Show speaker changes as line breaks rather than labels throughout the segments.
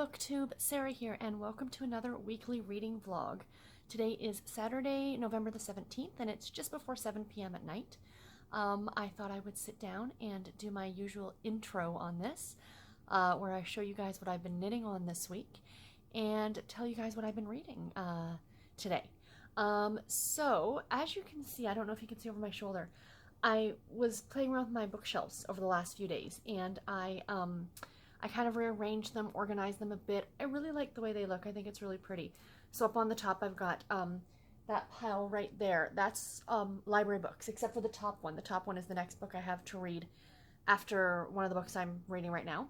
Booktube, Sarah here, and welcome to another weekly reading vlog. Today is Saturday, November the 17th, and it's just before 7 p.m. at night. I thought I would sit down and do my usual intro on this, where I show you guys what I've been knitting on this week, and tell you guys what I've been reading today. So, as you can see, I don't know if you can see over my shoulder, I was playing around with my bookshelves over the last few days, and I kind of rearranged them, organized them a bit. I really like the way they look. I think it's really pretty. So up on the top, I've got that pile right there. That's library books, except for the top one. The top one is the next book I have to read after one of the books I'm reading right now.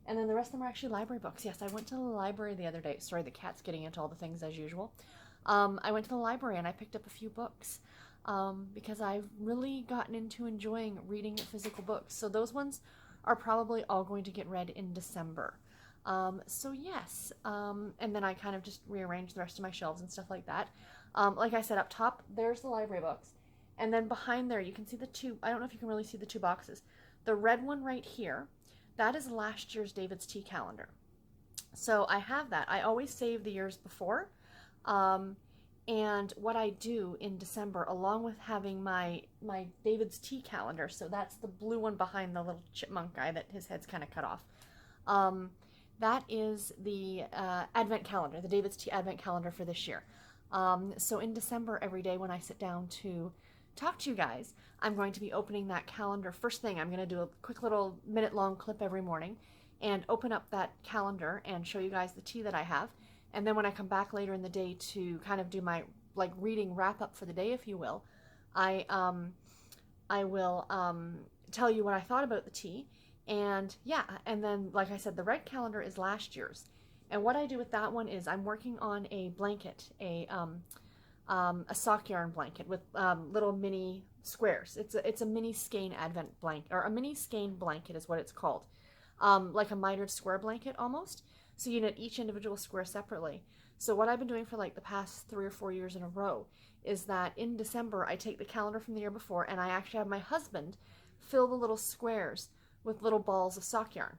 And then the rest of them are actually library books. Yes, I went to the library the other day. Sorry, the cat's getting into all the things as usual. I went to the library and I picked up a few books because I've really gotten into enjoying reading physical books. So those ones are probably all going to get read in December. So yes, and then I kind of just rearranged the rest of my shelves and stuff like that. Like I said, up top, there's the library books. And then behind there, you can see the two, I don't know if you can really see the two boxes. The red one right here, that is last year's David's Tea calendar. So I have that. I always save the years before. And what I do in December, along with having my David's Tea calendar, so that's the blue one behind the little chipmunk guy that his head's kind of cut off. That is the Advent calendar, the David's Tea Advent calendar for this year. So in December, every day when I sit down to talk to you guys, I'm going to be opening that calendar. First thing, I'm going to do a quick little minute-long clip every morning and open up that calendar and show you guys the tea that I have. And then when I come back later in the day to kind of do my reading wrap up for the day, if you will, I will tell you what I thought about the tea. And yeah, and then like I said, the red calendar is last year's. And what I do with that one is I'm working on a blanket, a sock yarn blanket with little mini squares. It's a mini skein advent blanket, or a mini skein blanket is what it's called, like a mitered square blanket almost. So you knit each individual square separately. So what I've been doing for like the past 3 or 4 years in a row is that in December I take the calendar from the year before and I actually have my husband fill the little squares with little balls of sock yarn,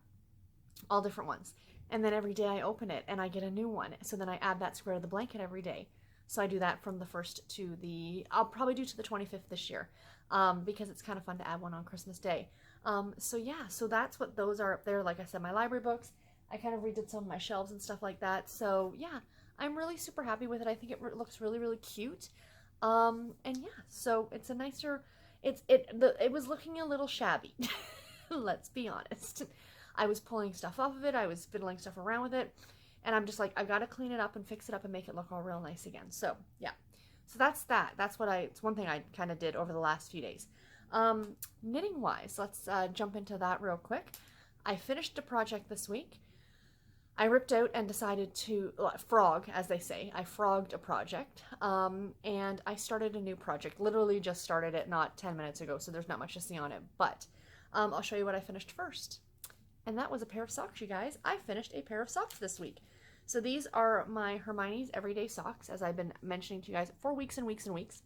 all different ones. And then every day I open it and I get a new one. So then I add that square to the blanket every day. So I do that from the 1st to I'll probably do to the 25th this year, because it's kind of fun to add one on Christmas Day. So yeah, so that's what those are up there. Like I said, my library books. I kind of redid some of my shelves and stuff like that. So yeah, I'm really super happy with it. I think it looks really, really cute. And yeah, so it's a nicer, it was looking a little shabby. Let's be honest. I was pulling stuff off of it. I was fiddling stuff around with it. And I'm just like, I've got to clean it up and fix it up and make it look all real nice again. So yeah, so that's that. It's one thing I kind of did over the last few days. Knitting wise, let's jump into that real quick. I finished a project this week. I ripped out and decided to frog, as they say. I frogged a project, and I started a new project. Literally just started it not 10 minutes ago, so there's not much to see on it. But I'll show you what I finished first. And that was a pair of socks, you guys. I finished a pair of socks this week. So these are my Hermione's Everyday Socks, as I've been mentioning to you guys for weeks and weeks and weeks.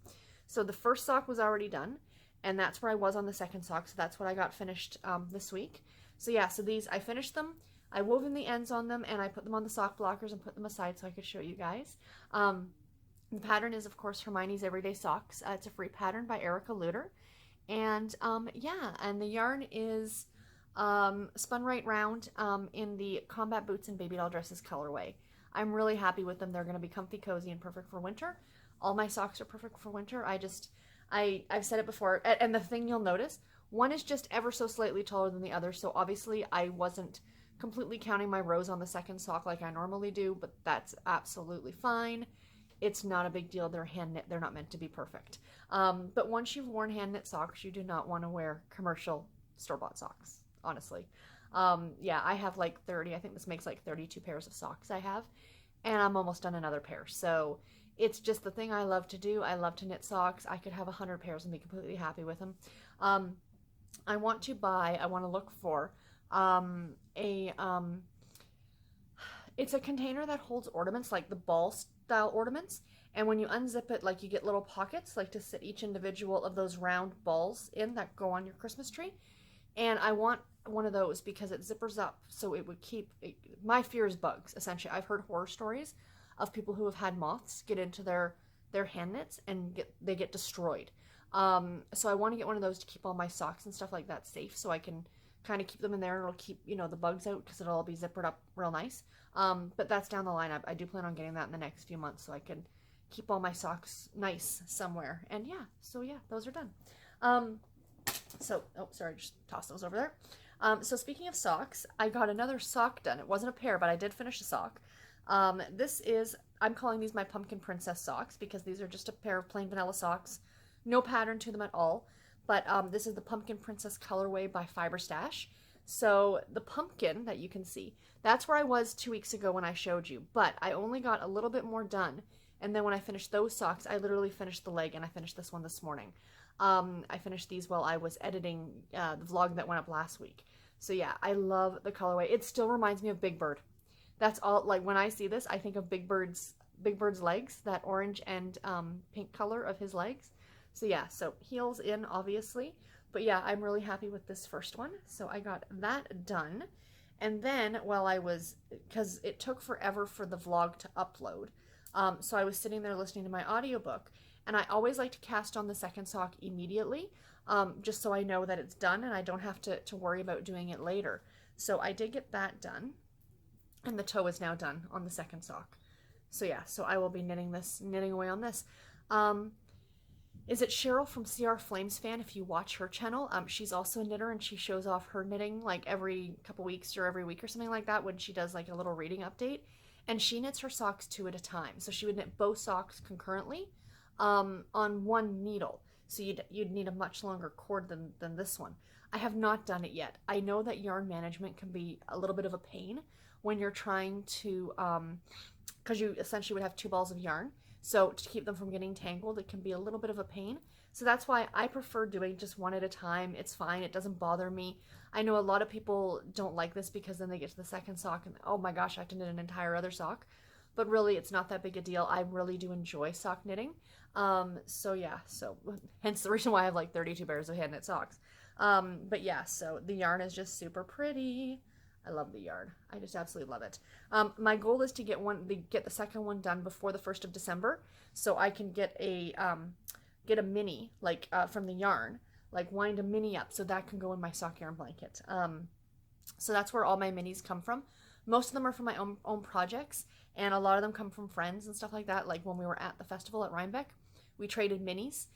So the first sock was already done, and that's where I was on the second sock. So that's what I got finished this week. So yeah, so these, I finished them. I wove in the ends on them and I put them on the sock blockers and put them aside so I could show you guys. The pattern is, of course, Hermione's Everyday Socks. It's a free pattern by Erica Luter. And yeah, and the yarn is spun right round in the Combat Boots and Baby Doll Dresses colorway. I'm really happy with them. They're going to be comfy, cozy, and perfect for winter. All my socks are perfect for winter. I've said it before, and the thing you'll notice, one is just ever so slightly taller than the other, so obviously I wasn't completely counting my rows on the second sock like I normally do, but that's absolutely fine. It's not a big deal. They're hand knit. They're not meant to be perfect. But once you've worn hand knit socks, you do not want to wear commercial store-bought socks, honestly. Yeah, I have like 30, I think this makes like 32 pairs of socks I have, and I'm almost done another pair. So it's just the thing I love to do. I love to knit socks. I could have 100 pairs and be completely happy with them. I want to look for it's a container that holds ornaments, like the ball style ornaments, and when you unzip it, like, you get little pockets like to sit each individual of those round balls in that go on your Christmas tree. And I want one of those because it zippers up, so it would keep my fear is bugs, essentially. I've heard horror stories of people who have had moths get into their hand knits and they get destroyed. So I want to get one of those to keep all my socks and stuff like that safe, so I can kind of keep them in there, and it'll keep, you know, the bugs out because it'll all be zippered up real nice. But that's down the line. I do plan on getting that in the next few months, so I can keep all my socks nice somewhere. And yeah, so yeah, those are done. Oh, sorry, just toss those over there. So speaking of socks, I got another sock done. It wasn't a pair, but I did finish a sock. This is, I'm calling these my Pumpkin Princess socks because these are just a pair of plain vanilla socks. No pattern to them at all. But this is the Pumpkin Princess colorway by Fiber Stash. So the pumpkin that you can see, that's where I was 2 weeks ago when I showed you. But I only got a little bit more done. And then when I finished those socks, I literally finished the leg, and I finished this one this morning. I finished these while I was editing the vlog that went up last week. So yeah, I love the colorway. It still reminds me of Big Bird. That's all, like when I see this, I think of Big Bird's legs, that orange and pink color of his legs. So yeah, so heels in, obviously. But yeah, I'm really happy with this first one. So I got that done. And then while I was, because it took forever for the vlog to upload, so I was sitting there listening to my audiobook. And I always like to cast on the second sock immediately, just so I know that it's done and I don't have to worry about doing it later. So I did get that done. And the toe is now done on the second sock. So yeah, so I will be knitting away on this. Is it Cheryl from CR Flames fan? If you watch her channel, she's also a knitter, and she shows off her knitting like every couple weeks or every week or something like that when she does like a little reading update. And she knits her socks 2 at a time. So she would knit both socks concurrently on one needle. So you'd need a much longer cord than this one. I have not done it yet. I know that yarn management can be a little bit of a pain when you're trying to, because you essentially would have 2 balls of yarn. So to keep them from getting tangled, it can be a little bit of a pain. So that's why I prefer doing just 1 at a time. It's fine. It doesn't bother me. I know a lot of people don't like this because then they get to the second sock and, oh my gosh, I have to knit an entire other sock. But really, it's not that big a deal. I really do enjoy sock knitting. So yeah, so hence the reason why I have like 32 pairs of hand knit socks. But yeah, so the yarn is just super pretty. I love the yarn. I just absolutely love it. My goal is to get the second one done before the 1st of December, so I can get a mini like from the yarn, like wind a mini up, so that can go in my sock yarn blanket. So that's where all my minis come from. Most of them are from my own projects, and a lot of them come from friends and stuff like that. Like when we were at the festival at Rhinebeck, we traded minis.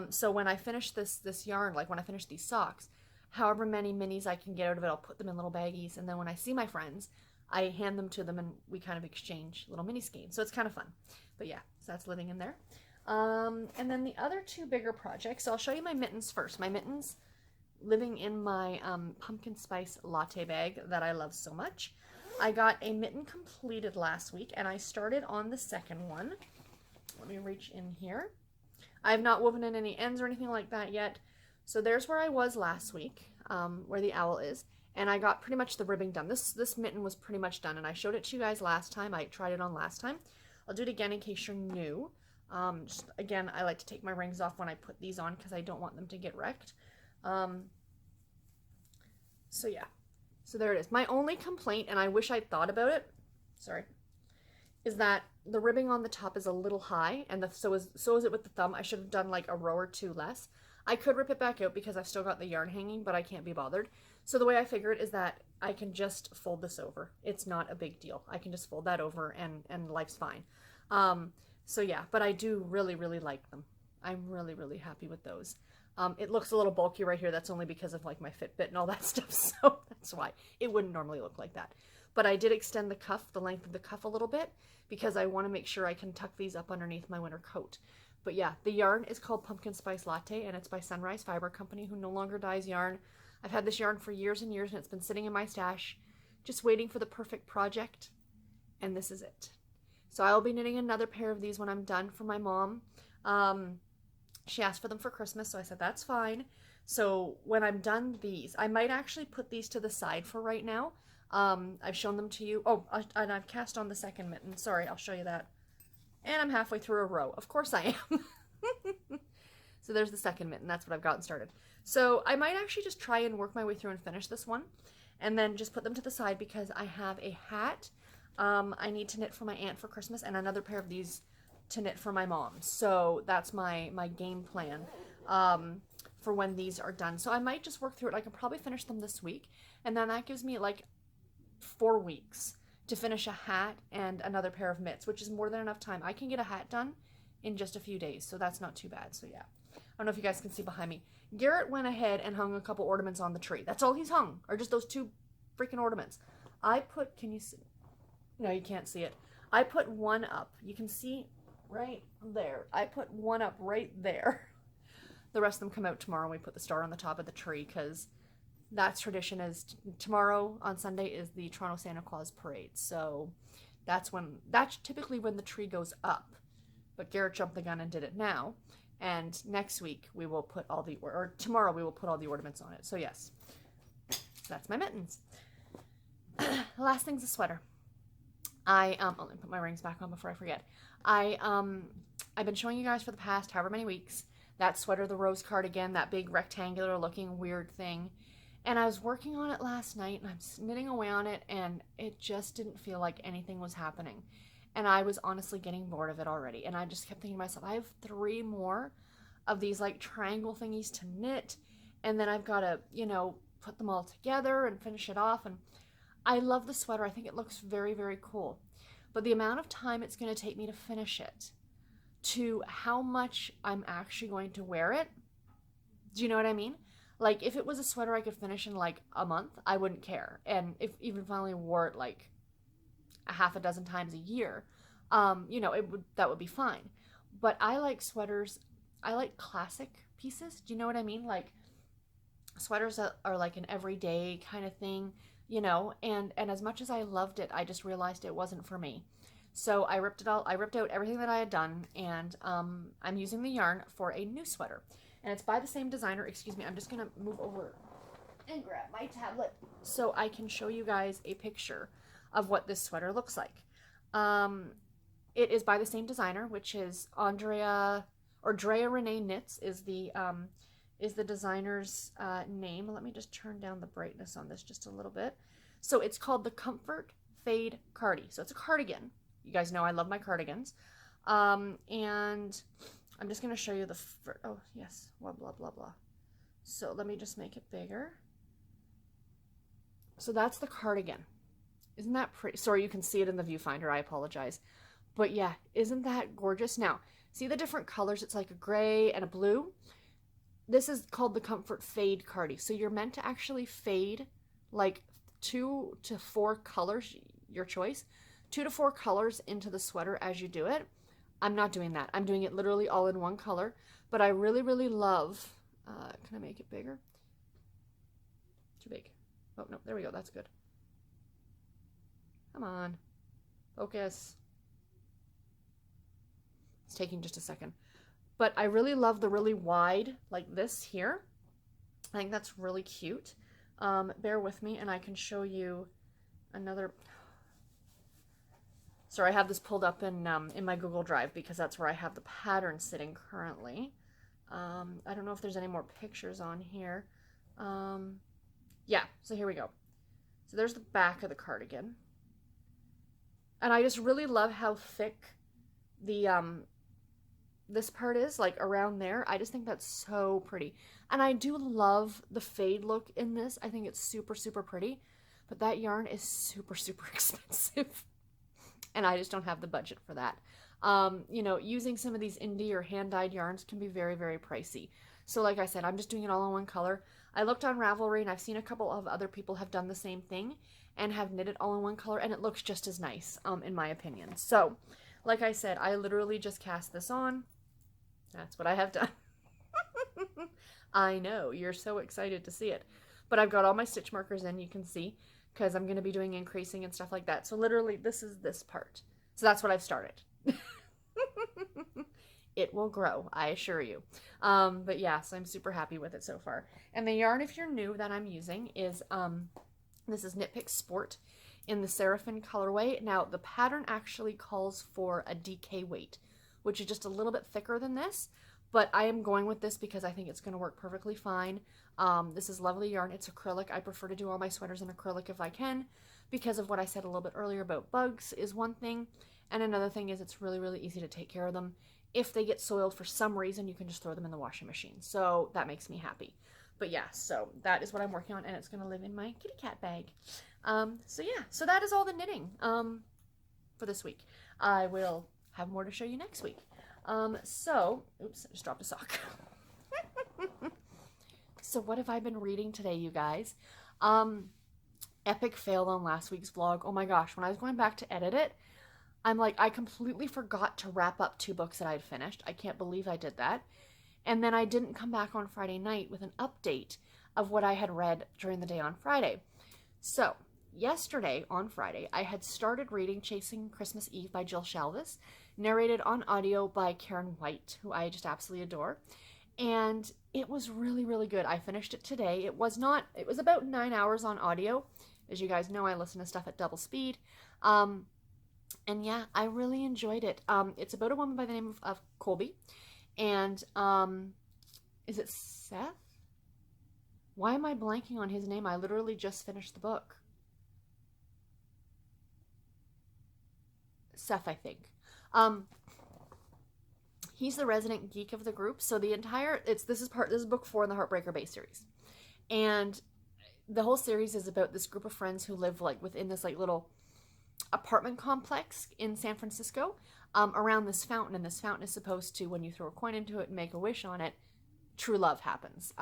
So when I finish this yarn, like when I finish these socks, however many minis I can get out of it, I'll put them in little baggies, and then when I see my friends, I hand them to them, and we kind of exchange little mini skeins. So it's kind of fun. But yeah, so that's living in there. And then the other 2 bigger projects, so I'll show you my mittens first. My mittens living in my pumpkin spice latte bag that I love so much. I got a mitten completed last week, and I started on the second one. Let me reach in here. I have not woven in any ends or anything like that yet. So there's where I was last week, where the owl is, and I got pretty much the ribbing done. This mitten was pretty much done, and I showed it to you guys last time. I tried it on last time. I'll do it again in case you're new. Just again, I like to take my rings off when I put these on because I don't want them to get wrecked. So yeah, so there it is. My only complaint, and I wish I'd thought about it, sorry, is that the ribbing on the top is a little high, and so is it with the thumb. I should have done like a row or 2 less. I could rip it back out because I've still got the yarn hanging, but I can't be bothered. So the way I figure it is that I can just fold this over. It's not a big deal. I can just fold that over and life's fine. So yeah, but I do really, really like them. I'm really, really happy with those. It looks a little bulky right here. That's only because of like my Fitbit and all that stuff. So that's why it wouldn't normally look like that. But I did extend the cuff, the length of the cuff a little bit, because I want to make sure I can tuck these up underneath my winter coat. But yeah, the yarn is called Pumpkin Spice Latte, and it's by Sunrise Fiber Company, who no longer dyes yarn. I've had this yarn for years and years, and it's been sitting in my stash, just waiting for the perfect project, and this is it. So I'll be knitting another pair of these when I'm done for my mom. She asked for them for Christmas, so I said that's fine. So when I'm done these, I might actually put these to the side for right now. I've shown them to you. Oh, and I've cast on the second mitten. Sorry, I'll show you that. And I'm halfway through a row. Of course I am. So there's the second mitten. That's what I've gotten started. So I might actually just try and work my way through and finish this one, and then just put them to the side because I have a hat I need to knit for my aunt for Christmas, and another pair of these to knit for my mom. So that's my game plan for when these are done. So I might just work through it. I can probably finish them this week, and then that gives me like 4 weeks to finish a hat and another pair of mitts, which is more than enough time. I can get a hat done in just a few days, so that's not too bad. So yeah, I don't know if you guys can see behind me. Garrett went ahead and hung a couple ornaments on the tree. That's all he's hung, are just those 2 freaking ornaments. I put, can you see? No, you can't see it. I put one up. You can see right there. I put one up right there. The rest of them come out tomorrow, and we put the star on the top of the tree because that's tradition. Is tomorrow on Sunday is the Toronto Santa Claus parade. So that's typically when the tree goes up. But Garrett jumped the gun and did it now. And next week we will put all the, or tomorrow we will put all the ornaments on it. So yes, that's my mittens. The last thing's a sweater. Let me put my rings back on before I forget. I've been showing you guys for the past however many weeks that sweater, the rose cardigan, that big rectangular looking weird thing. And I was working on it last night, and I'm knitting away on it, and it just didn't feel like anything was happening. And I was honestly getting bored of it already. And I just kept thinking to myself, I have 3 more of these like triangle thingies to knit, and then I've got to, you know, put them all together and finish it off. And I love the sweater. I think it looks very, very cool. But the amount of time it's going to take me to finish it, to how much I'm actually going to wear it, do you know what I mean? Like, if it was a sweater I could finish in like a month, I wouldn't care. And if even if I only wore it like a half a dozen times a year, you know, that would be fine. But I like sweaters. I like classic pieces. Do you know what I mean? Like sweaters that are like an everyday kind of thing, you know. And as much as I loved it, I just realized it wasn't for me. So I ripped out everything that I had done, and I'm using the yarn for a new sweater. And it's by the same designer. Excuse me, I'm just going to move over and grab my tablet so I can show you guys a picture of what this sweater looks like. It is by the same designer, which is Drea Renee Knits is the designer's name. Let me just turn down the brightness on this just a little bit. So it's called the Comfort Fade Cardi. So it's a cardigan. You guys know I love my cardigans. And I'm just going to show you oh, yes, blah, blah, blah, blah. So let me just make it bigger. So that's the cardigan. Isn't that pretty? Sorry, you can see it in the viewfinder. I apologize. But yeah, isn't that gorgeous? Now, see the different colors? It's like a gray and a blue. This is called the Comfort Fade Cardi. So you're meant to actually fade like 2 to 4 colors, your choice, 2 to 4 colors into the sweater as you do it. I'm not doing that. I'm doing it literally all in one color. But I really, really love, can I make it bigger? Too big. Oh, no, there we go. That's good. Come on. Focus. It's taking just a second. But I really love the really wide, like this here. I think that's really cute. Bear with me and I can show you another. Sorry, I have this pulled up in my Google Drive because that's where I have the pattern sitting currently. I don't know if there's any more pictures on here. Yeah, so here we go. So there's the back of the cardigan. And I just really love how thick the this part is, like around there. I just think that's so pretty. And I do love the fade look in this. I think it's super, super pretty. But that yarn is super, super expensive. And I just don't have the budget for that. You know, using some of these indie or hand-dyed yarns can be very, very pricey. So like I said, I'm just doing it all in one color. I looked on Ravelry and I've seen a couple of other people have done the same thing and have knit it all in one color, and it looks just as nice, in my opinion. So, like I said, I literally just cast this on. That's what I have done. I know, you're so excited to see it. But I've got all my stitch markers in, you can see, because I'm going to be doing increasing and stuff like that. So literally, this is this part. So that's what I've started. It will grow, I assure you. But yeah, so I'm super happy with it so far. And the yarn, if you're new, that I'm using is, this is Knit Pick Sport in the Seraphim colorway. Now, the pattern actually calls for a DK weight, which is just a little bit thicker than this, but I am going with this because I think it's going to work perfectly fine. This is lovely yarn. It's acrylic. I prefer to do all my sweaters in acrylic if I can, because of what I said a little bit earlier about bugs is one thing, and another thing is it's really, really easy to take care of them. If they get soiled for some reason, you can just throw them in the washing machine. So that makes me happy. But yeah, so that is what I'm working on, and it's going to live in my kitty cat bag. So yeah, so that is all the knitting for this week. I will have more to show you next week. Oops, I just dropped a sock. So what have I been reading today, you guys? Epic fail on last week's vlog. Oh my gosh, when I was going back to edit it, I'm like, I completely forgot to wrap up 2 books that I had finished. I can't believe I did that. And then I didn't come back on Friday night with an update of what I had read during the day on Friday. So yesterday on Friday, I had started reading Chasing Christmas Eve by Jill Shalvis, narrated on audio by Karen White, who I just absolutely adore. And it was really, really good. I finished it today. It was about 9 hours on audio. As you guys know, I listen to stuff at double speed. And yeah, I really enjoyed it. It's about a woman by the name of Colby. And, is it Seth? Why am I blanking on his name? I literally just finished the book. Seth, I think. He's the resident geek of the group. So the entire, this is book 4 in the Heartbreaker Bay series. And the whole series is about this group of friends who live like within this like little apartment complex in San Francisco, around this fountain, and this fountain is supposed to, when you throw a coin into it and make a wish on it, true love happens.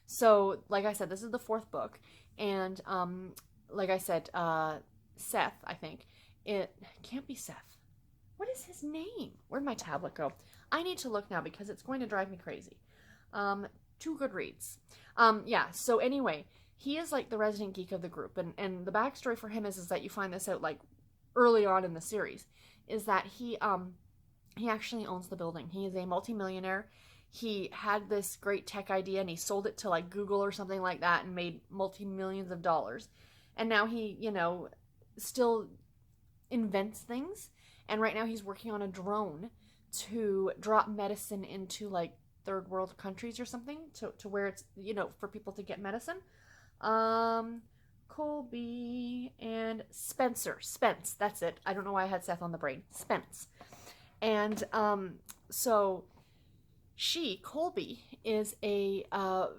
So like I said, this is the 4th book, and like I said, Seth, I think it can't be Seth. What is his name? Where'd my tablet go? I need to look now because it's going to drive me crazy. 2 Goodreads. Yeah, so anyway, he is like the resident geek of the group, and the backstory for him is that you find this out like early on in the series, is that he actually owns the building. He is a multimillionaire. He had this great tech idea and he sold it to like Google or something like that and made multi-millions of dollars. And now he, still invents things. And right now he's working on a drone to drop medicine into like 3rd world countries or something to where it's, for people to get medicine. Colby and Spence, that's it. I don't know why I had Seth on the brain. Spence. And so Colby is a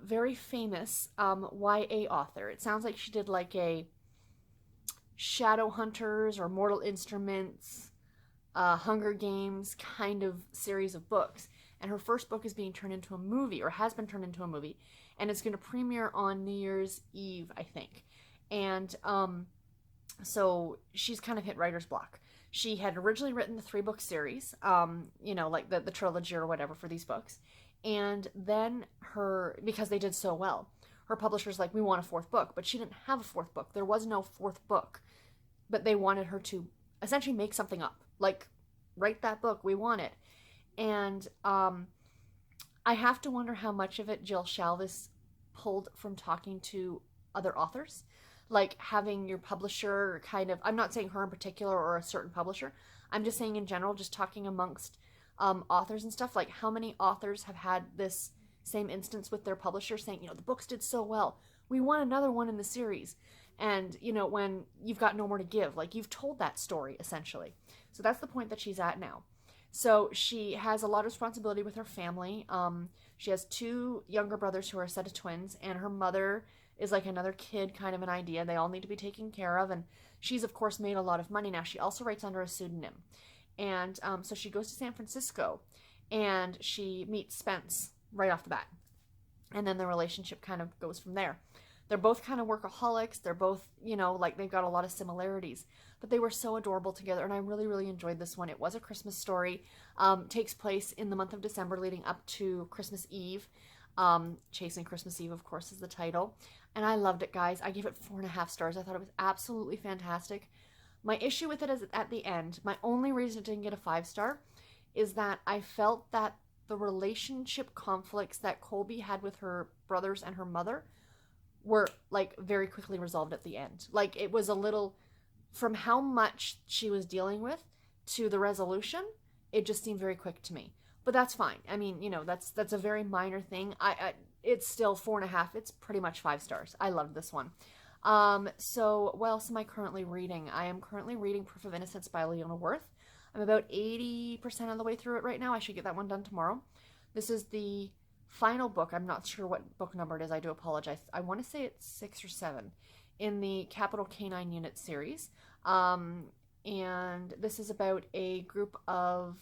very famous YA author. It sounds like she did like a Shadowhunters or Mortal Instruments, Hunger Games kind of series of books. And her first book is being turned into a movie, or has been turned into a movie, and it's going to premiere on New Year's Eve, I think. And so she's kind of hit writer's block. She had originally written the 3-book series, like the trilogy or whatever for these books. And then because they did so well, her publisher's like, we want a 4th book. But she didn't have a 4th book. There was no 4th book. But they wanted her to essentially make something up. Like, write that book. We want it. And I have to wonder how much of it Jill Shalvis pulled from talking to other authors. Like having your publisher kind of, I'm not saying her in particular or a certain publisher, I'm just saying in general, just talking amongst authors and stuff, like how many authors have had this same instance with their publisher saying, the books did so well, we want another one in the series. And, when you've got no more to give, like you've told that story essentially. So that's the point that she's at now. So she has a lot of responsibility with her family. She has 2 younger brothers who are a set of twins, and her mother is like another kid kind of an idea. They all need to be taken care of, and she's of course made a lot of money now. She also writes under a pseudonym. And so she goes to San Francisco and she meets Spence right off the bat. And then the relationship kind of goes from there. They're both kind of workaholics. They're both, like they've got a lot of similarities. But they were so adorable together, and I really, really enjoyed this one. It was a Christmas story. Takes place in the month of December leading up to Christmas Eve. Chasing Christmas Eve, of course, is the title. And I loved it, guys. I gave it 4.5 stars. I thought it was absolutely fantastic. My issue with it is at the end. My only reason it didn't get a 5-star is that I felt that the relationship conflicts that Colby had with her brothers and her mother were like very quickly resolved at the end. Like it was a little, from how much she was dealing with to the resolution, it just seemed very quick to me. but that's fine. I mean, that's a very minor thing. It's still 4.5. It's pretty much 5 stars. I love this one. So what else am I currently reading? I am currently reading Proof of Innocence by Leona Worth. I'm about 80% of the way through it right now. I should get that one done tomorrow. This is the final book. I'm not sure what book number it is. I do apologize. I want to say it's 6 or 7 in the Capital Canine Unit series. And this is about a group of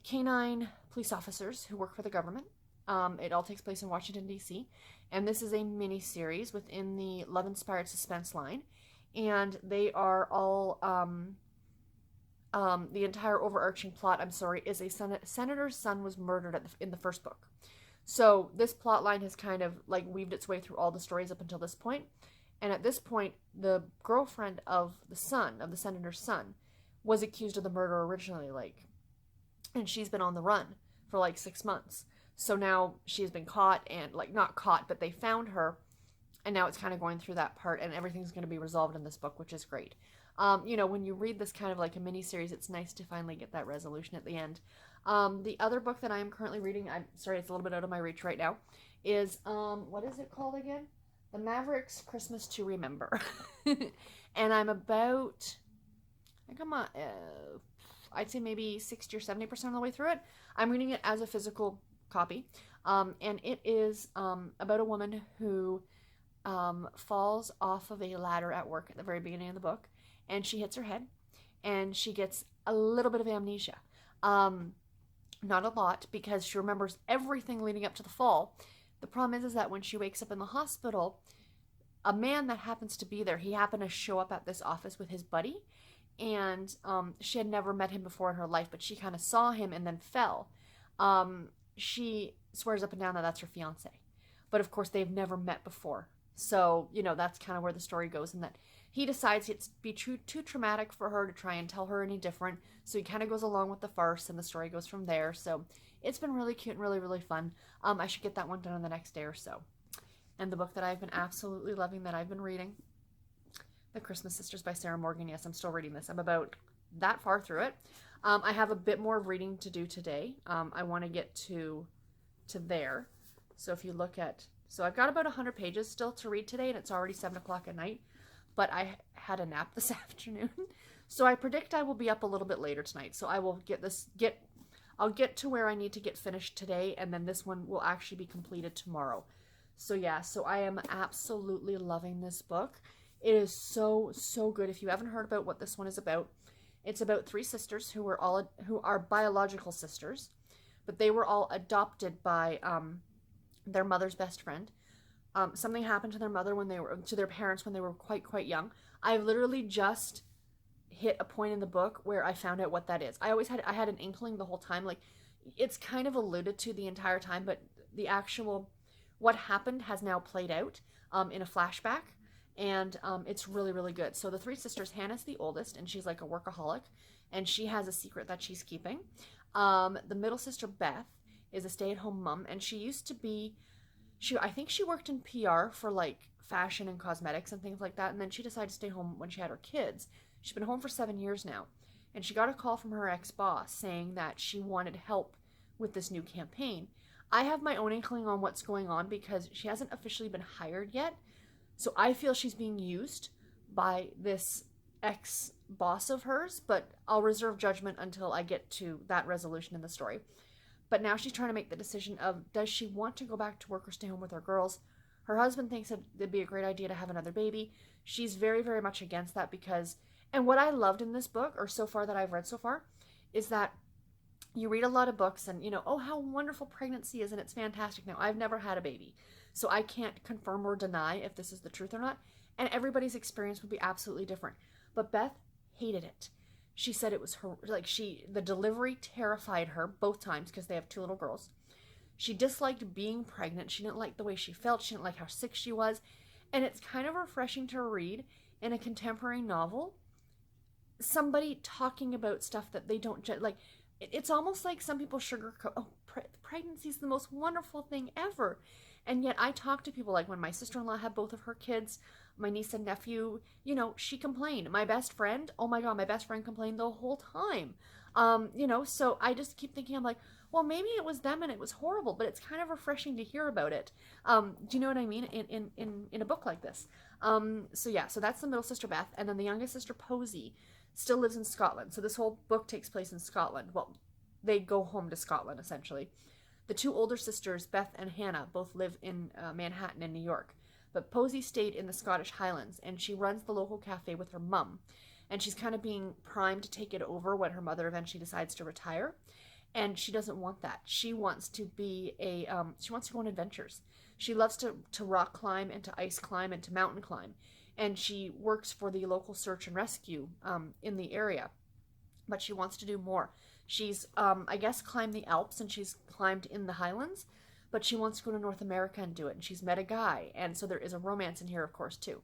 canine police officers who work for the government. It all takes place in Washington, D.C. And this is a mini-series within the Love Inspired Suspense line. And they are all, the entire overarching plot, is a senator's son was murdered in the first book. So this plot line has kind of like weaved its way through all the stories up until this point. And at this point, the girlfriend of the senator's son, was accused of the murder originally, and she's been on the run for 6 months. So now she's been caught and, not caught, but they found her. And now it's kind of going through that part, and everything's going to be resolved in this book, which is great. When you read this kind of like a mini-series, it's nice to finally get that resolution at the end. The other book that I am currently reading, I'm sorry, it's a little bit out of my reach right now, is, what is it called again? The Mavericks Christmas to Remember. And I'm about, I think I'm I'd say maybe 60 or 70% of the way through it. I'm reading it as a physical copy. And it is about a woman who falls off of a ladder at work at the very beginning of the book. And she hits her head. And she gets a little bit of amnesia. Not a lot, because she remembers everything leading up to the fall. The problem is that when she wakes up in the hospital, a man that happens to be there, he happened to show up at this office with his buddy. And she had never met him before in her life, but she kind of saw him and then fell. She swears up and down that that's her fiance. But of course, they've never met before. So, that's kind of where the story goes, and that he decides it's be too traumatic for her to try and tell her any different. So he kind of goes along with the farce, and the story goes from there. So it's been really cute and really, really fun. I should get that one done in the next day or so. And the book that I've been absolutely loving that I've been reading, The Christmas Sisters by Sarah Morgan. Yes, I'm still reading this. I'm about that far through it. I have a bit more reading to do today. I want to get to there. So if you look at, I've got about 100 pages still to read today, and it's already 7 o'clock at night. But I had a nap this afternoon. So I predict I will be up a little bit later tonight. So I will I'll get to where I need to get finished today, and then this one will actually be completed tomorrow. So yeah, so I am absolutely loving this book. It is so, so good. If you haven't heard about what this one is about, it's about 3 sisters who are biological sisters, but they were all adopted by their mother's best friend. Something happened to their parents when they were quite young. I've literally just hit a point in the book where I found out what that is. I had an inkling the whole time. It's kind of alluded to the entire time, but the actual what happened has now played out in a flashback, and it's really, really good. So the 3 sisters, Hannah's the oldest, and she's like a workaholic, and she has a secret that she's keeping. The middle sister, Beth, is a stay-at-home mom, and she used to be, I think she worked in PR for fashion and cosmetics and things like that, and then she decided to stay home when she had her kids. She's been home for 7 years now, and she got a call from her ex-boss saying that she wanted help with this new campaign. I have my own inkling on what's going on because she hasn't officially been hired yet, so I feel she's being used by this ex-boss of hers, but I'll reserve judgment until I get to that resolution in the story. But now she's trying to make the decision of, does she want to go back to work or stay home with her girls? Her husband thinks that it'd be a great idea to have another baby. She's very, very much against that because, and what I loved in this book, or so far that I've read so far, is that you read a lot of books and, oh, how wonderful pregnancy is and it's fantastic. Now, I've never had a baby, so I can't confirm or deny if this is the truth or not, and everybody's experience would be absolutely different. But Beth hated it. She said it was her, the delivery terrified her both times because they have 2 little girls. She disliked being pregnant. She didn't like the way she felt. She didn't like how sick she was. And it's kind of refreshing to read in a contemporary novel somebody talking about stuff that they don't, it's almost like some people sugarcoat, pregnancy is the most wonderful thing ever. And yet I talk to people, when my sister-in-law had both of her kids, my niece and nephew, she complained. My best friend, oh my God, my best friend complained the whole time. You know, so I just keep thinking, I'm like, well, maybe it was them and it was horrible, but it's kind of refreshing to hear about it. Do you know what I mean? In a book like this. So yeah, so that's the middle sister Beth, and then the youngest sister Posy still lives in Scotland. So this whole book takes place in Scotland. Well, they go home to Scotland essentially. The two older sisters, Beth and Hannah, both live in Manhattan in New York. But Posy stayed in the Scottish Highlands, and she runs the local cafe with her mum. And she's kind of being primed to take it over when her mother eventually decides to retire. And she doesn't want that. She wants to be she wants to go on adventures. She loves to rock climb and to ice climb and to mountain climb. And she works for the local search and rescue in the area. But she wants to do more. She's, I guess, climbed the Alps and she's climbed in the Highlands, but she wants to go to North America and do it. And she's met a guy. And so there is a romance in here, of course, too.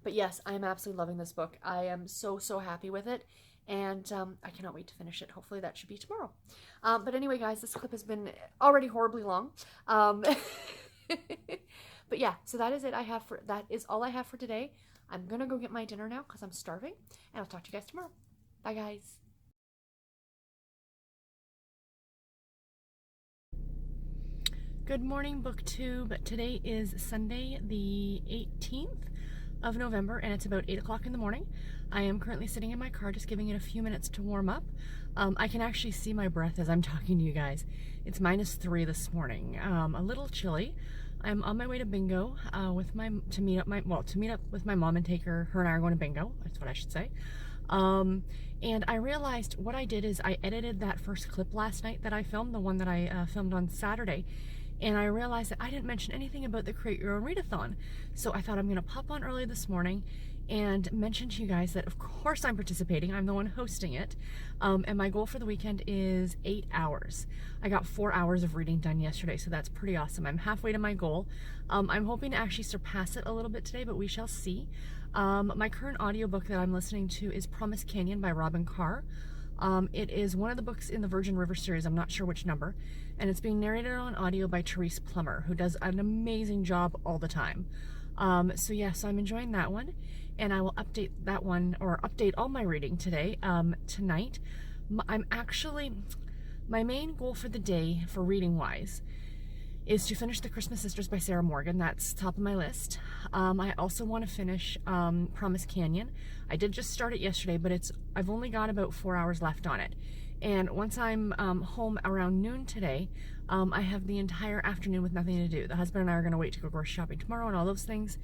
But yes, I am absolutely loving this book. I am so, so happy with it. And I cannot wait to finish it. Hopefully that should be tomorrow. But anyway, guys, this clip has been already horribly long. But yeah, so that is it. That is all I have for today. I'm going to go get my dinner now because I'm starving. And I'll talk to you guys tomorrow. Bye, guys. Good morning, BookTube. Today is Sunday, the 18th of November, and it's about 8 o'clock in the morning. I am currently sitting in my car, just giving it a few minutes to warm up. I can actually see my breath as I'm talking to you guys. It's -3 this morning. A little chilly. I'm on my way to bingo to meet up with my mom and take her. Her and I are going to bingo. That's what I should say. And I realized what I did is I edited that first clip last night that I filmed, the one that I filmed on Saturday. And I realized that I didn't mention anything about the Create Your Own Readathon. So I thought I'm going to pop on early this morning and mention to you guys that of course I'm participating. I'm the one hosting it. And my goal for the weekend is 8 hours. I got 4 hours of reading done yesterday, so that's pretty awesome. I'm halfway to my goal. I'm hoping to actually surpass it a little bit today, but we shall see. My current audiobook that I'm listening to is Promise Canyon by Robin Carr. It is one of the books in the Virgin River series, I'm not sure which number, and it's being narrated on audio by Therese Plummer, who does an amazing job all the time. So I'm enjoying that one, and I will update that one, or update all my reading today, tonight. My main goal for the day, for reading-wise, is to finish The Christmas Sisters by Sarah Morgan. That's top of my list. I also want to finish Promise Canyon. I did just start it yesterday, but I've only got about 4 hours left on it. And once I'm home around noon today, I have the entire afternoon with nothing to do. The husband and I are going to wait to go grocery shopping tomorrow and all those things.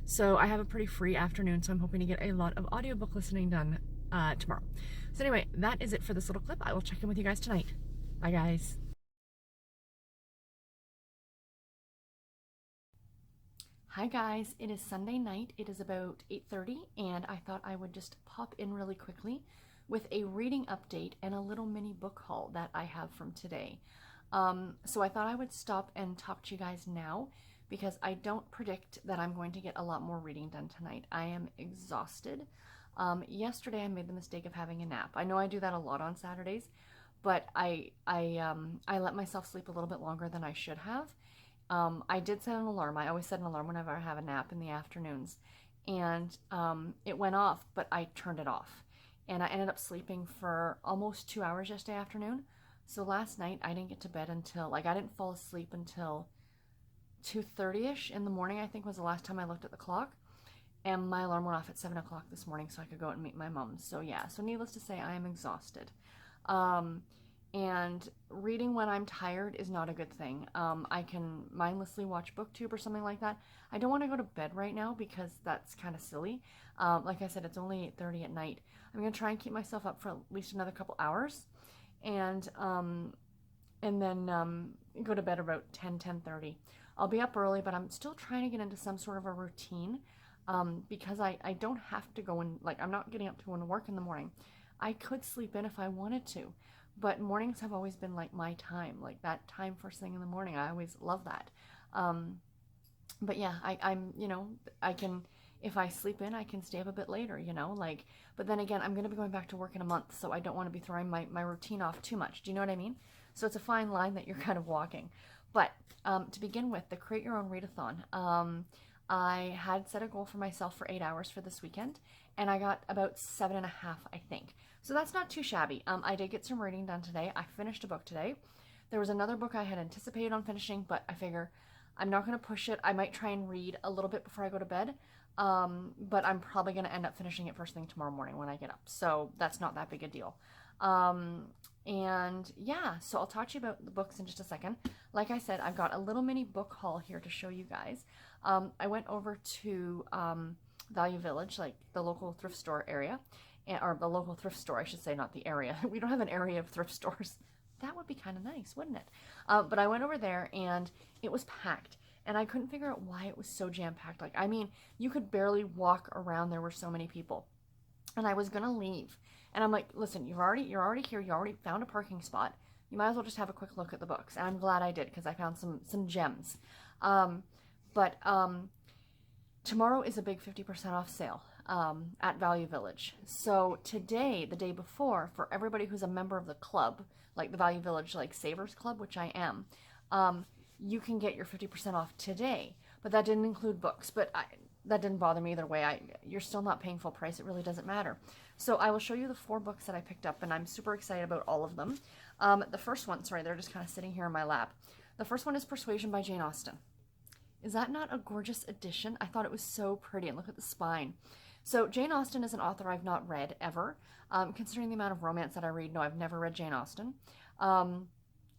So I have a pretty free afternoon, so I'm hoping to get a lot of audiobook listening done tomorrow. So anyway, that is it for this little clip. I will check in with you guys tonight. Bye, guys. Hi guys, it is Sunday night. It is about 8:30 and I thought I would just pop in really quickly with a reading update and a little mini book haul that I have from today. So I thought I would stop and talk to you guys now because I don't predict that I'm going to get a lot more reading done tonight. I am exhausted. Yesterday I made the mistake of having a nap. I know I do that a lot on Saturdays, but I let myself sleep a little bit longer than I should have. I did set an alarm. I always set an alarm whenever I have a nap in the afternoons. And it went off, but I turned it off. And I ended up sleeping for almost 2 hours yesterday afternoon. So last night I didn't get to bed until, I didn't fall asleep until 2:30ish in the morning, I think was the last time I looked at the clock. And my alarm went off at 7 o'clock this morning so I could go out and meet my mom. So yeah, so needless to say, I am exhausted. And reading when I'm tired is not a good thing. I can mindlessly watch BookTube or something like that. I don't want to go to bed right now because that's kind of silly. Like I said, it's only 8:30 at night. I'm going to try and keep myself up for at least another couple hours and then go to bed about 10:30. I'll be up early, but I'm still trying to get into some sort of a routine because I don't have to go and, I'm not getting up to go to work in the morning. I could sleep in if I wanted to. But mornings have always been my time, that time first thing in the morning. I always love that. But yeah, I can, if I sleep in, I can stay up a bit later, but then again, I'm going to be going back to work in a month, so I don't want to be throwing my routine off too much. Do you know what I mean? So it's a fine line that you're kind of walking. But to begin with, the Create Your Own Readathon, I had set a goal for myself for 8 hours for this weekend, and I got about 7.5, I think. So that's not too shabby. I did get some reading done today. I finished a book today. There was another book I had anticipated on finishing, but I figure I'm not going to push it. I might try and read a little bit before I go to bed, but I'm probably going to end up finishing it first thing tomorrow morning when I get up. So that's not that big a deal. And yeah, so I'll talk to you about the books in just a second. Like I said, I've got a little mini book haul here to show you guys. I went over to Value Village, like the local thrift store area, or the local thrift store, I should say, not the area. We don't have an area of thrift stores. That would be kind of nice, wouldn't it? But I went over there and it was packed. And I couldn't figure out why it was so jam-packed. Like, I mean, you could barely walk around. There were so many people. And I was going to leave. And I'm like, listen, you're already here. You already found a parking spot. You might as well just have a quick look at the books. And I'm glad I did because I found some gems. But tomorrow is a big 50% off sale at Value Village. So today, the day before, for everybody who's a member of the club, like the Value Village like Savers Club, which I am, you can get your 50% off today. But that didn't include books. But that didn't bother me either way. You're still not paying full price. It really doesn't matter. So I will show you the 4 books that I picked up, and I'm super excited about all of them. The first one, sorry, they're just kind of sitting here in my lap. The first one is Persuasion by Jane Austen. Is that not a gorgeous edition? I thought it was so pretty, and look at the spine. So Jane Austen is an author I've not read ever. Considering the amount of romance that I read, no, I've never read Jane Austen.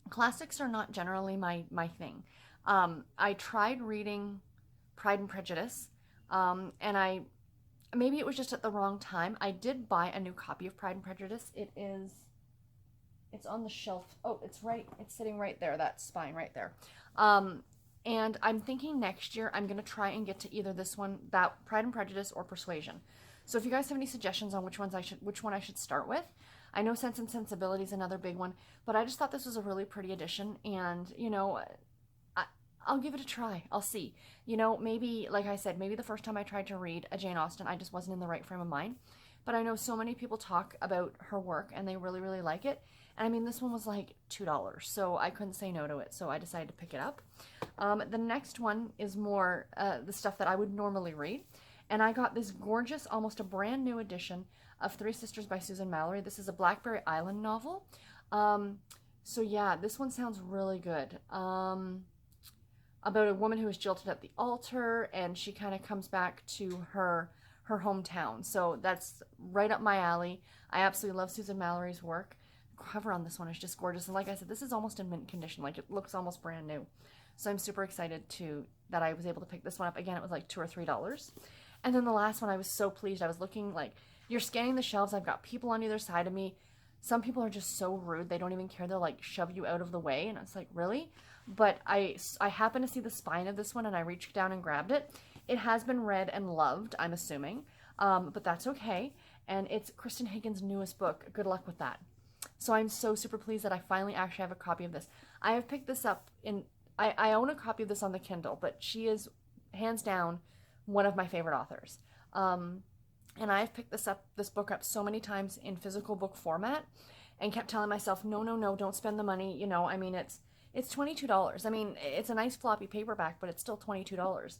Classics are not generally my thing. I tried reading Pride and Prejudice, and maybe it was just at the wrong time. I did buy a new copy of Pride and Prejudice. It's on the shelf. Oh, it's sitting right there, that spine right there. And I'm thinking next year I'm going to try and get to either this one, that Pride and Prejudice, or Persuasion. So if you guys have any suggestions on which one I should start with. I know Sense and Sensibility is another big one, but I just thought this was a really pretty edition, and you know, I'll give it a try. I'll see. You know, maybe, like I said, maybe the first time I tried to read a Jane Austen, I just wasn't in the right frame of mind. But I know so many people talk about her work and they really, really like it. And I mean, this one was like $2, so I couldn't say no to it. So I decided to pick it up. The next one is more the stuff that I would normally read. And I got this gorgeous, almost a brand new edition of Three Sisters by Susan Mallory. This is a Blackberry Island novel. So yeah, this one sounds really good. About a woman who is jilted at the altar, and she kind of comes back to her hometown. So that's right up my alley. I absolutely love Susan Mallory's work. The cover on this one is just gorgeous. And like I said, this is almost in mint condition. Like, it looks almost brand new. So I'm super excited that I was able to pick this one up. Again, it was like $2 or $3. And then the last one, I was so pleased. I was looking, like, you're scanning the shelves. I've got people on either side of me. Some people are just so rude. They don't even care. They'll like shove you out of the way. And it's like, really? But I happened to see the spine of this one, and I reached down and grabbed it. It has been read and loved, I'm assuming, but that's okay. And it's Kristen Hagen's newest book. Good luck with that. So I'm so super pleased that I finally actually have a copy of this. I have picked this up I own a copy of this on the Kindle, but she is hands down one of my favorite authors. And I've picked this book up so many times in physical book format, and kept telling myself, no, don't spend the money. You know, I mean, it's $22. I mean, it's a nice floppy paperback, but it's still $22.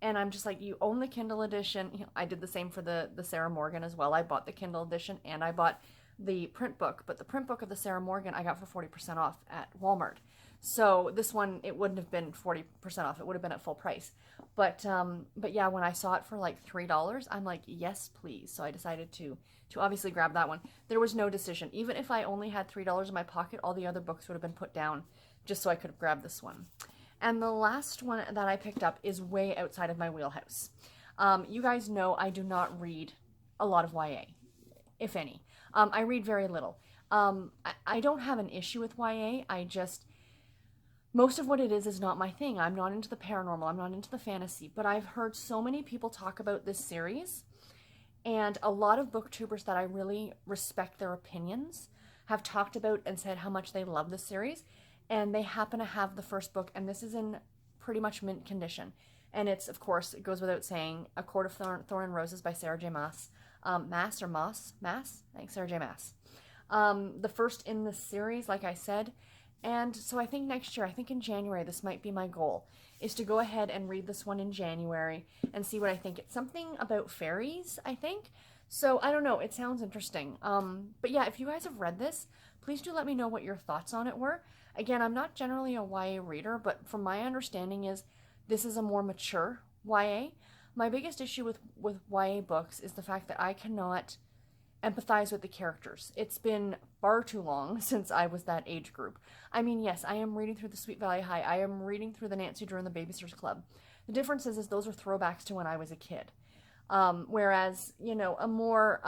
And I'm just like, you own the Kindle edition. You know, I did the same for the Sarah Morgan as well. I bought the Kindle edition and I bought the print book, but the print book of the Sarah Morgan I got for 40% off at Walmart. So this one, it wouldn't have been 40% off. It would have been at full price. But yeah, when I saw it for like $3, I'm like, yes, please. So I decided to obviously grab that one. There was no decision. Even if I only had $3 in my pocket, all the other books would have been put down just so I could have grabbed this one. And the last one that I picked up is way outside of my wheelhouse. You guys know I do not read a lot of YA, if any. I read very little. I don't have an issue with YA. Most of what it is not my thing. I'm not into the paranormal. I'm not into the fantasy. But I've heard so many people talk about this series, and a lot of booktubers that I really respect their opinions have talked about and said how much they love the series. And they happen to have the first book, and this is in pretty much mint condition. And it's, of course, it goes without saying, A Court of Thorn and Roses by Sarah J. Maas. Maas? I think Sarah J. Maas. The first in the series, like I said, And so I think next year, I think in January, this might be my goal, is to go ahead and read this one in January and see what I think. It's something about fairies, I think. So I don't know, it sounds interesting. But yeah, if you guys have read this, please do let me know what your thoughts on it were. Again, I'm not generally a YA reader, but from my understanding is this is a more mature YA. My biggest issue with YA books is the fact that I cannot empathize with the characters. It's been far too long since I was that age group. I mean, yes, I am reading through the Sweet Valley High. I am reading through the Nancy Drew and the Babysitters Club. The difference is those are throwbacks to when I was a kid. Whereas, a more,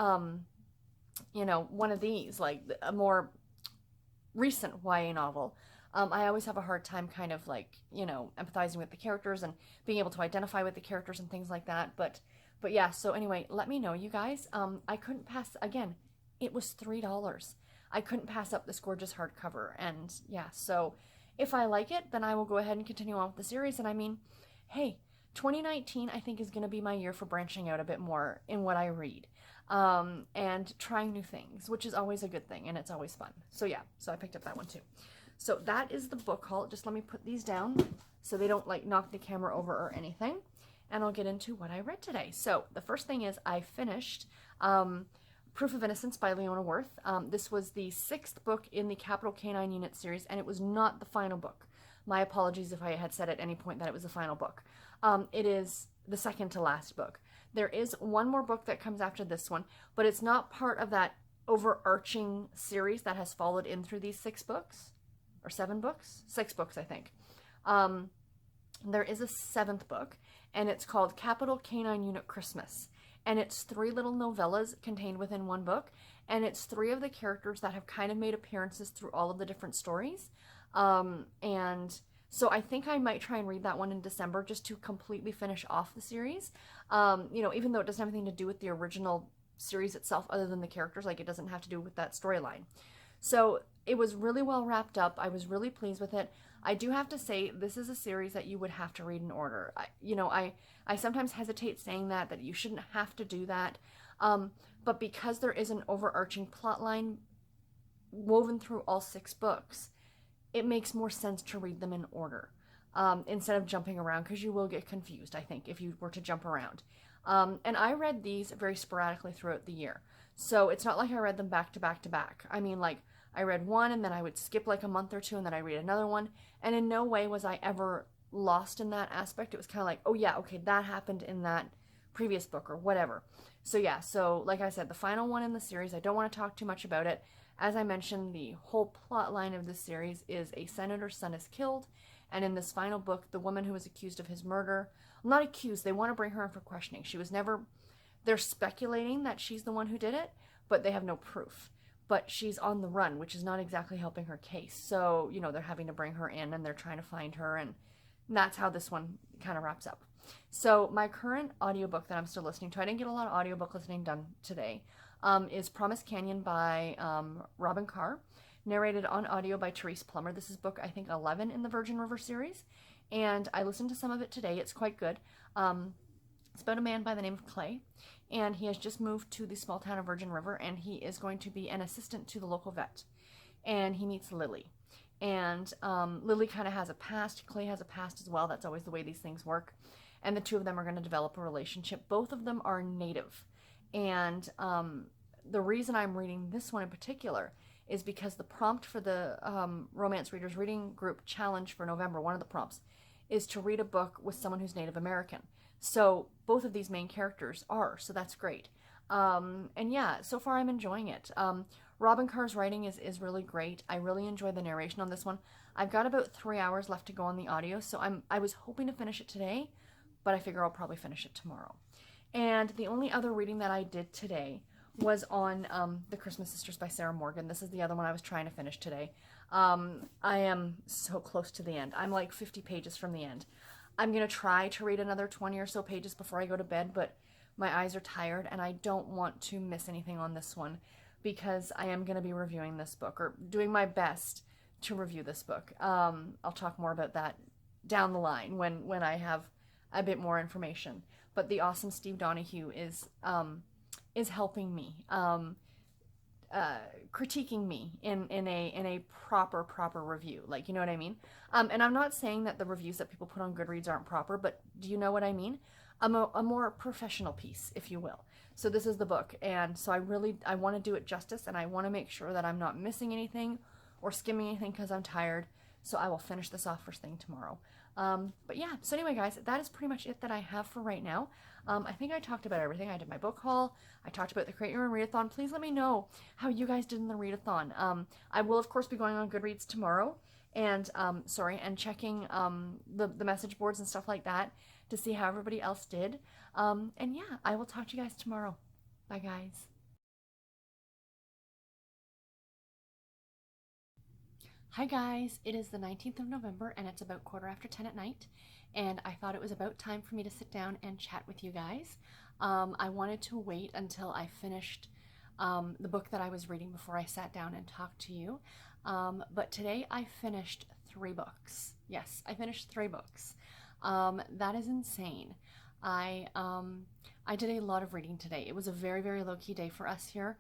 one of these, like a more recent YA novel, I always have a hard time kind of empathizing with the characters and being able to identify with the characters and things like that. But yeah, so anyway, let me know, you guys. I couldn't pass, again, it was $3. I couldn't pass up this gorgeous hardcover. And yeah, so if I like it, then I will go ahead and continue on with the series. And I mean, hey, 2019 I think is going to be my year for branching out a bit more in what I read. And trying new things, which is always a good thing, and it's always fun. So yeah, so I picked up that one too. So that is the book haul. Just let me put these down so they don't knock the camera over or anything. And I'll get into what I read today. So the first thing is I finished Proof of Innocence by Leona Worth. This was the 6th book in the Capital Canine Unit series, and it was not the final book. My apologies if I had said at any point that it was the final book. It is the second to last book. There is one more book that comes after this one, but it's not part of that overarching series that has followed in through these 6 books, or 7 books? 6 books, I think. There is a 7th book, and it's called Capital Canine Unit Christmas. And it's 3 little novellas contained within one book, and it's 3 of the characters that have kind of made appearances through all of the different stories. And so I think I might try and read that one in December just to completely finish off the series. Even though it doesn't have anything to do with the original series itself other than the characters, like it doesn't have to do with that storyline. So it was really well wrapped up. I was really pleased with it. I do have to say, this is a series that you would have to read in order. I sometimes hesitate saying that you shouldn't have to do that. But because there is an overarching plot line woven through all 6 books, it makes more sense to read them in order instead of jumping around, because you will get confused, I think, if you were to jump around. And I read these very sporadically throughout the year. So it's not like I read them back to back to back. I mean, I read one and then I would skip a month or 2 and then I read another one. And in no way was I ever lost in that aspect. It was kind of like, oh yeah, okay, that happened in that previous book or whatever. So yeah, so like I said, the final one in the series, I don't want to talk too much about it. As I mentioned, the whole plot line of this series is a senator's son is killed. And in this final book, the woman who was accused of his murder, well, not accused, they want to bring her in for questioning. She was never, they're speculating that she's the one who did it, but they have no proof. But she's on the run, which is not exactly helping her case. So, they're having to bring her in and they're trying to find her. And that's how this one kind of wraps up. So my current audiobook that I'm still listening to, I didn't get a lot of audiobook listening done today, is Promise Canyon by Robin Carr, narrated on audio by Therese Plummer. This is book, I think, 11 in the Virgin River series. And I listened to some of it today. It's quite good. It's about a man by the name of Clay. And he has just moved to the small town of Virgin River, and he is going to be an assistant to the local vet. And he meets Lily. And Lily kind of has a past. Clay has a past as well. That's always the way these things work. And the 2 of them are going to develop a relationship. Both of them are native. And the reason I'm reading this one in particular is because the prompt for the Romance Readers Reading Group Challenge for November, one of the prompts, is to read a book with someone who's Native American. So both of these main characters are, so that's great. And yeah, so far I'm enjoying it. Robin Carr's writing is really great. I really enjoy the narration on this one. I've got about 3 hours left to go on the audio, so I was hoping to finish it today, but I figure I'll probably finish it tomorrow. And the only other reading that I did today was on The Christmas Sisters by Sarah Morgan. This is the other one I was trying to finish today. I am so close to the end. I'm like 50 pages from the end. I'm going to try to read another 20 or so pages before I go to bed, but my eyes are tired and I don't want to miss anything on this one because I am going to be reviewing this book, or doing my best to review this book. I'll talk more about that down the line when I have a bit more information. But the awesome Steve Donahue is helping me. critiquing me in a proper review. Like, you know what I mean? And I'm not saying that the reviews that people put on Goodreads aren't proper, but do you know what I mean? A more professional piece, if you will. So this is the book, and so I want to do it justice, and I want to make sure that I'm not missing anything or skimming anything because I'm tired. So I will finish this off first thing tomorrow. But yeah, so anyway, guys, that is pretty much it that I have for right now. I think I talked about everything. I did my book haul. I talked about the Create Your Own Readathon. Please let me know how you guys did in the readathon. I will, of course, be going on Goodreads tomorrow and, and checking the message boards and stuff like that to see how everybody else did. And yeah, I will talk to you guys tomorrow. Bye, guys. Hi guys, it is the 19th of November and it's about 10:15 at night, and I thought it was about time for me to sit down and chat with you guys. I wanted to wait until I finished the book that I was reading before I sat down and talked to you. But today I finished 3 books. Yes, I finished 3 books. That is insane. I did a lot of reading today. It was a very low-key day for us here,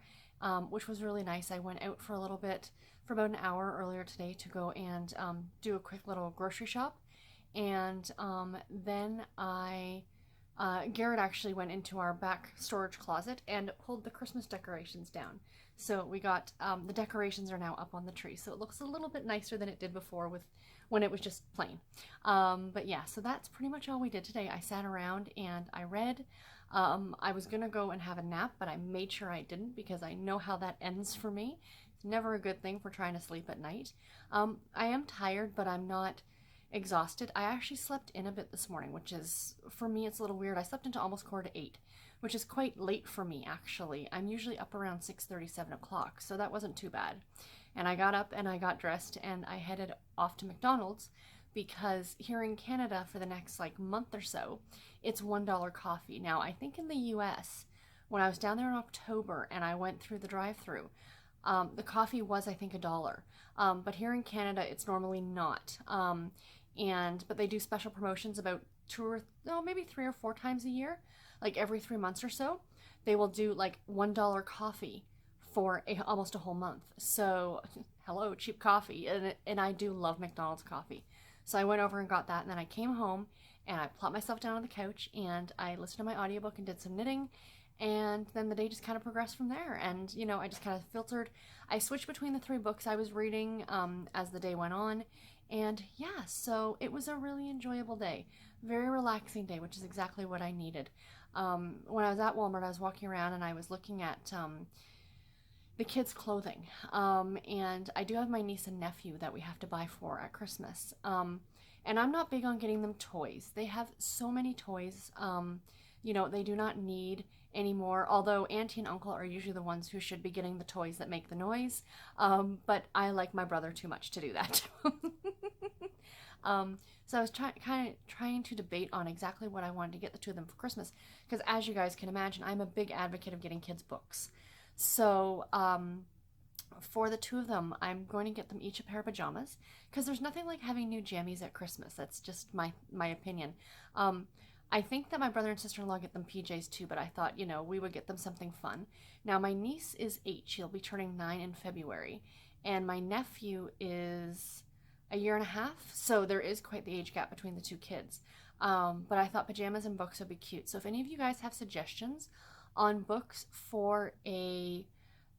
which was really nice. I went out for a little bit for about an hour earlier today to go and do a quick little grocery shop. And then Garrett actually went into our back storage closet and pulled the Christmas decorations down. So we got, the decorations are now up on the tree. So it looks a little bit nicer than it did before when it was just plain. But yeah, so that's pretty much all we did today. I sat around and I read. I was gonna go and have a nap, but I made sure I didn't because I know how that ends for me. It's never a good thing for trying to sleep at night. I am tired, but I'm not exhausted. I actually slept in a bit this morning, which is, for me, it's a little weird. I slept into almost 8:15, which is quite late for me, actually. I'm usually up around 6:30, 7 o'clock, so that wasn't too bad. And I got up and I got dressed and I headed off to McDonald's because here in Canada for the next month or so, it's $1 coffee. Now, I think in the US, when I was down there in October and I went through the drive-thru, the coffee was, I think, $1. But here in Canada, it's normally not. But they do special promotions about maybe 3 or 4 times a year, like every 3 months or so. They will do $1 coffee for almost a whole month. So, hello, cheap coffee. And I do love McDonald's coffee. So I went over and got that, and then I came home and I plopped myself down on the couch and I listened to my audiobook and did some knitting. And then the day just kind of progressed from there. And, I just kind of filtered. I switched between the 3 books I was reading as the day went on. And yeah, so it was a really enjoyable day. Very relaxing day, which is exactly what I needed. When I was at Walmart, I was walking around and I was looking at the kids' clothing. And I do have my niece and nephew that we have to buy for at Christmas. And I'm not big on getting them toys. They have so many toys. They do not need anymore, although auntie and uncle are usually the ones who should be getting the toys that make the noise. But I like my brother too much to do that. So I was trying to debate on exactly what I wanted to get the 2 of them for Christmas, because as you guys can imagine, I'm a big advocate of getting kids books. So for the 2 of them, I'm going to get them each a pair of pajamas, because there's nothing like having new jammies at Christmas. That's just my opinion. I think that my brother and sister-in-law get them PJs too, but I thought, we would get them something fun. Now, my niece is 8. She'll be turning 9 in February. And my nephew is a year and a half, so there is quite the age gap between the 2 kids. But I thought pajamas and books would be cute. So if any of you guys have suggestions on books for a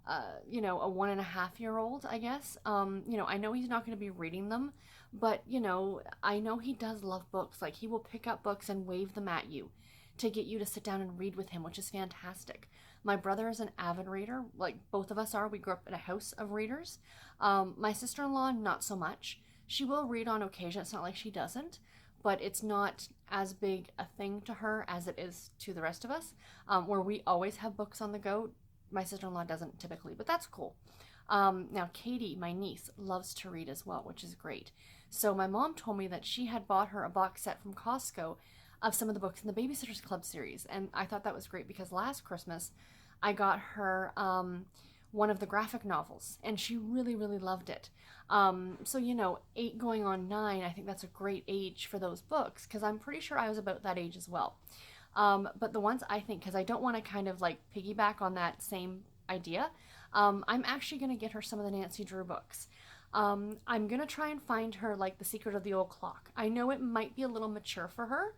1.5-year-old, I guess, I know he's not going to be reading them, but, I know he does love books. He will pick up books and wave them at you to get you to sit down and read with him, which is fantastic. My brother is an avid reader, like both of us are. We grew up in a house of readers. My sister-in-law, not so much. She will read on occasion. It's not like she doesn't, but it's not as big a thing to her as it is to the rest of us, where we always have books on the go. My sister-in-law doesn't typically, but that's cool. Now, Katie, my niece, loves to read as well, which is great. So my mom told me that she had bought her a box set from Costco of some of the books in the Babysitter's Club series, and I thought that was great because last Christmas I got her one of the graphic novels, and she really loved it. So 8 going on 9, I think that's a great age for those books, because I'm pretty sure I was about that age as well. But the ones I think, because I don't want to kind of piggyback on that same idea, I'm actually going to get her some of the Nancy Drew books. I'm going to try and find her like The Secret of the Old Clock. I know it might be a little mature for her,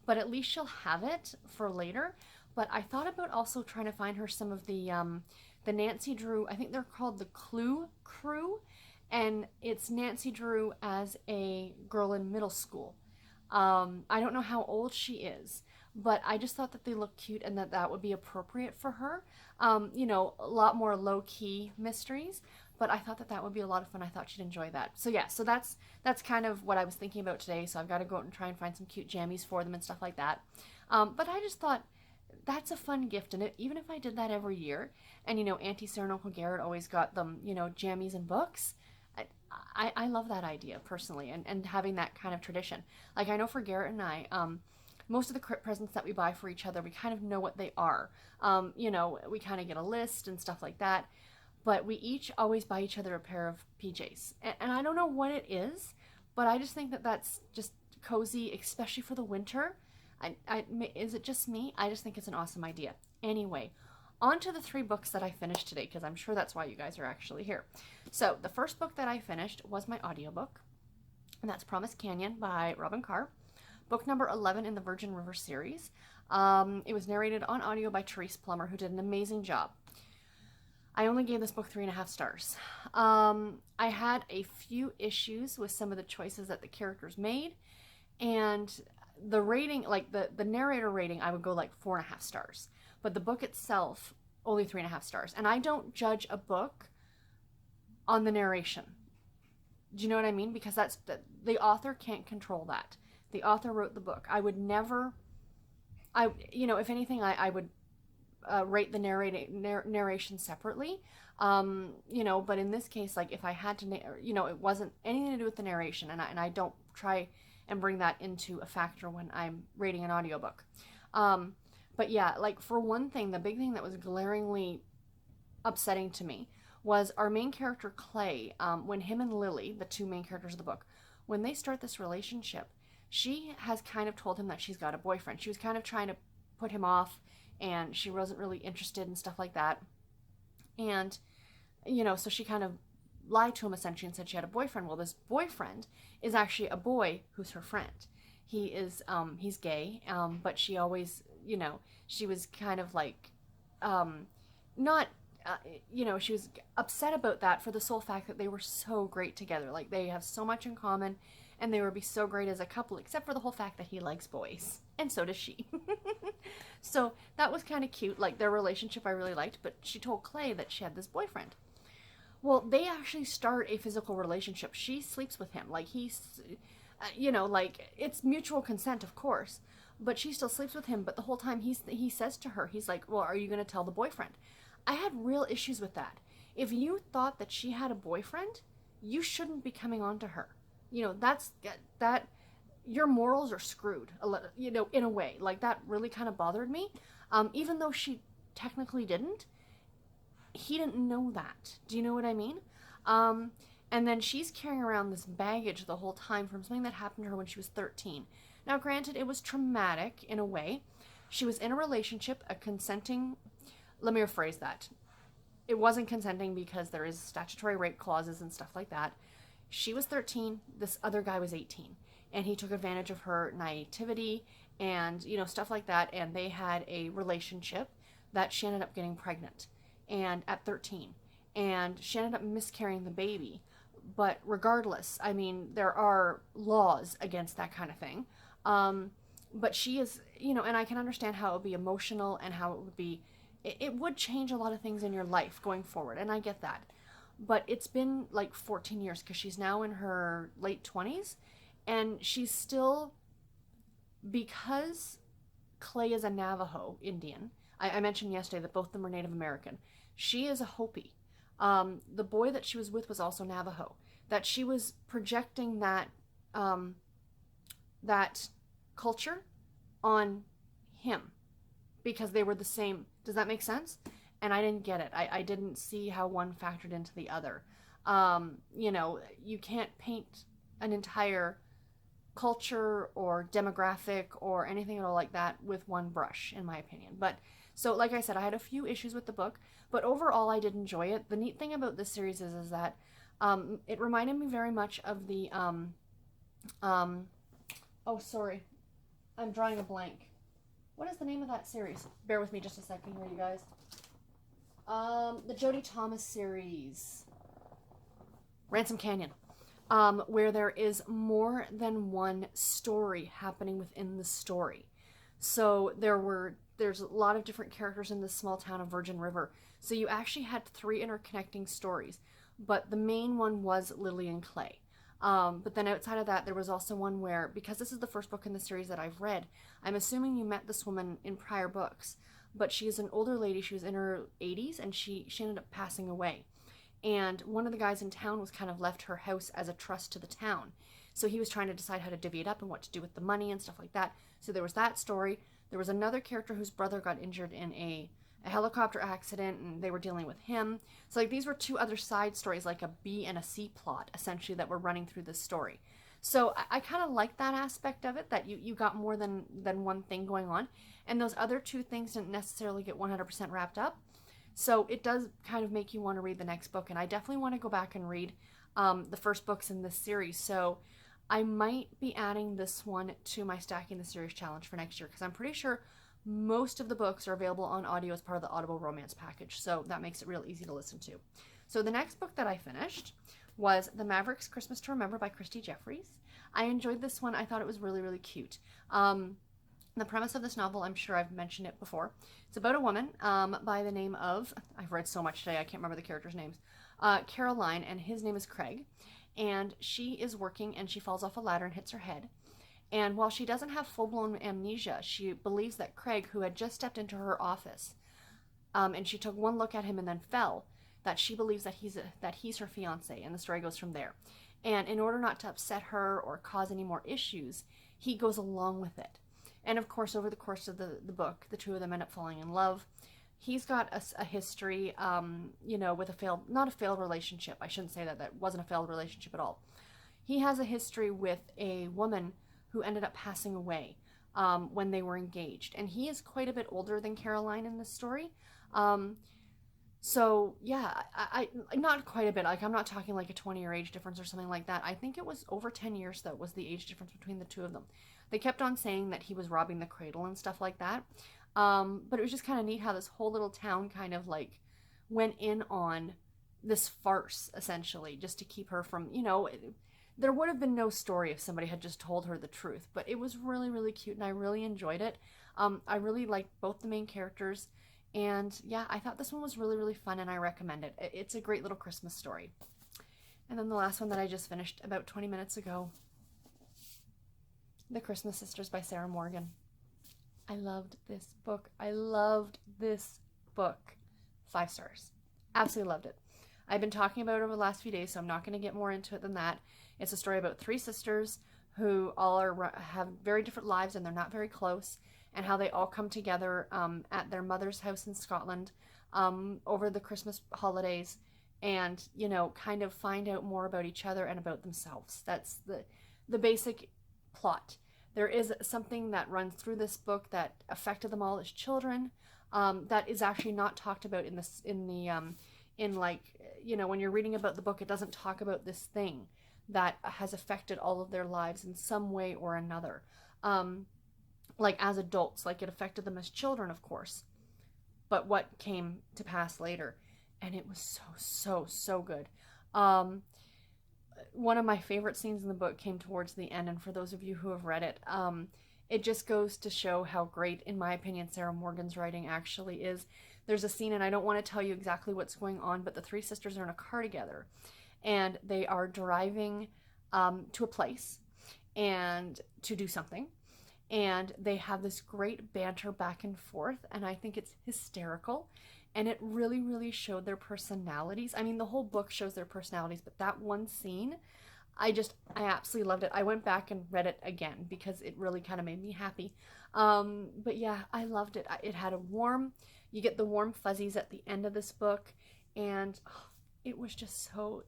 but at least she'll have it for later. But I thought about also trying to find her some of the Nancy Drew, I think they're called the Clue Crew, and it's Nancy Drew as a girl in middle school. I don't know how old she is, but I just thought that they looked cute and that that would be appropriate for her. You know, a lot more low-key mysteries, but I thought that that would be a lot of fun. I thought she'd enjoy that. So yeah, so that's kind of what I was thinking about today. So I've got to go out and try and find some cute jammies for them and stuff like that. But I just thought that's a fun gift, and even if I did that every year, and you know, Auntie Sarah and Uncle Garrett always got them, you know, jammies and books. I love that idea personally, and having that kind of tradition. Like I know for Garrett and I, most of the presents that we buy for each other, we kind of know what they are. You know, we kind of get a list and stuff like that, but we each always buy each other a pair of PJs. And I don't know what it is, but I just think that that's just cozy, especially for the winter. Is it just me? I just think it's an awesome idea. Anyway, on to the 3 books that I finished today, because I'm sure that's why you guys are actually here. So the first book that I finished was my audiobook, and that's Promise Canyon by Robin Carr. Book number 11 in the Virgin River series. It was narrated on audio by Therese Plummer, who did an amazing job. I only gave this book 3.5 stars. I had a few issues with some of the choices that the characters made, and the rating, like the narrator rating, I would go like 4.5 stars. But the book itself, only 3.5 stars. And I don't judge a book on the narration. Do you know what I mean? Because the author can't control that. The author wrote the book. I would never, you know, if anything, I would rate the narration separately. You know, but in this case, like if I had to, you know, it wasn't anything to do with the narration, and I don't try and bring that into a factor when I'm rating an audiobook. But yeah, like for one thing, the big thing that was glaringly upsetting to me was our main character Clay, when him and Lily, the 2 main characters of the book, when they start this relationship, she has kind of told him that she's got a boyfriend. She was kind of trying to put him off, and she wasn't really interested and stuff like that. And, you know, so she kind of lied to him essentially and said she had a boyfriend. Well, this boyfriend is actually a boy who's her friend. He is, he's gay, but she always, you know, she was kind of like, not, you know, she was upset about that for the sole fact that they were so great together. Like, they have so much in common, and they would be so great as a couple, except for the whole fact that he likes boys, and so does she. So that was kind of cute. Like, their relationship I really liked, but she told Clay that she had this boyfriend. Well, they actually start a physical relationship. She sleeps with him. Like, he's, you know, like, it's mutual consent, of course, but she still sleeps with him. But the whole time he says to her, he's like, well, are you going to tell the boyfriend? I had real issues with that. If you thought that she had a boyfriend, you shouldn't be coming on to her. You know, that your morals are screwed, you know, in a way. Like, that really kind of bothered me. Even though she technically didn't, he didn't know that. Do you know what I mean? And then she's carrying around this baggage the whole time from something that happened to her when she was 13. Now, granted, it was traumatic in a way. She was in a relationship, a consenting, let me rephrase that. It wasn't consenting because there is statutory rape clauses and stuff like that. She was 13, this other guy was 18, and he took advantage of her naivety and, you know, stuff like that, and they had a relationship that she ended up getting pregnant, and at 13, and she ended up miscarrying the baby. But regardless, I mean, there are laws against that kind of thing. But she is, you know, and I can understand how it would be emotional and how it would be, it would change a lot of things in your life going forward, and I get that. But it's been like 14 years because she's now in her late 20s, and she's still, because Clay is a Navajo Indian. I mentioned yesterday that both of them are Native American. She is a Hopi. The boy that she was with was also Navajo. That she was projecting that that culture on him because they were the same. Does that make sense? And I didn't get it. I didn't see how one factored into the other. You know, you can't paint an entire culture or demographic or anything at all like that with one brush, in my opinion. But so, like I said, I had a few issues with the book, but overall, I did enjoy it. The neat thing about this series is that it reminded me very much of the oh, sorry, I'm drawing a blank. What is the name of that series? Bear with me just a second here, you guys. The Jodie Thomas series, Ransom Canyon, where there is more than one story happening within the story. So there's a lot of different characters in this small town of Virgin River. So you actually had 3 interconnecting stories, but the main one was Lily and Clay. But then outside of that, there was also one where, because this is the first book in the series that I've read, I'm assuming you met this woman in prior books, but she is an older lady. She was in her 80s, and she ended up passing away. And one of the guys in town was kind of left her house as a trust to the town. So he was trying to decide how to divvy it up and what to do with the money and stuff like that. So there was that story. There was another character whose brother got injured in a helicopter accident, and they were dealing with him. So like these were 2 other side stories, like a B and a C plot, essentially, that were running through this story. So I kind of like that aspect of it, that you got more than one thing going on. And those other 2 things didn't necessarily get 100% wrapped up. So it does kind of make you want to read the next book. And I definitely want to go back and read the first books in this series. So I might be adding this one to my Stacking the Series challenge for next year, because I'm pretty sure most of the books are available on audio as part of the Audible Romance package. So that makes it real easy to listen to. So the next book that I finished was The Mavericks Christmas to Remember by Christy Jeffries. I enjoyed this one. I thought it was really, really cute. The premise of this novel, I'm sure I've mentioned it before. It's about a woman by the name of, I've read so much today, I can't remember the characters' names, Caroline, and his name is Craig. And she is working, and she falls off a ladder and hits her head. And while she doesn't have full-blown amnesia, she believes that Craig, who had just stepped into her office, and she took one look at him and then fell, that she believes that he's her fiancé, and the story goes from there. And in order not to upset her or cause any more issues, he goes along with it. And of course, over the course of the book, the 2 of them end up falling in love. He's got a history, with not a failed relationship. I shouldn't say that. That wasn't a failed relationship at all. He has a history with a woman who ended up passing away when they were engaged. And he is quite a bit older than Caroline in this story. So yeah, I not quite a bit. Like, I'm not talking like a 20-year age difference or something like that. I think it was over 10 years that was the age difference between the 2 of them. They kept on saying that he was robbing the cradle and stuff like that. But it was just kind of neat how this whole little town kind of like went in on this farce, essentially, just to keep her from, there would have been no story if somebody had just told her the truth. But it was really, really cute, and I really enjoyed it. I really liked both the main characters. And yeah, I thought this one was really, really fun, and I recommend it. It's a great little Christmas story. And then the last one that I just finished about 20 minutes ago, The Christmas Sisters by Sarah Morgan. I loved this book. 5 stars. Absolutely loved it. I've been talking about it over the last few days, so I'm not going to get more into it than that. It's a story about 3 sisters who all have very different lives, and they're not very close, and how they all come together at their mother's house in Scotland over the Christmas holidays, and, kind of find out more about each other and about themselves. That's the basic plot. There is something that runs through this book that affected them all as children, that is actually not talked about when you're reading about the book. It doesn't talk about this thing that has affected all of their lives in some way or another. Like as adults, like it affected them as children, of course, but what came to pass later. And it was so good. One of my favorite scenes in the book came towards the end, and for those of you who have read it, it just goes to show how great, in my opinion, Sarah Morgan's writing actually is. There's a scene, and I don't want to tell you exactly what's going on, but the 3 sisters are in a car together, and they are driving to a place and to do something, and they have this great banter back and forth, and I think it's hysterical. And it really, really showed their personalities. I mean, the whole book shows their personalities, but that one scene, I absolutely loved it. I went back and read it again because it really kind of made me happy. But yeah, I loved it. It had you get the warm fuzzies at the end of this book, and it was just so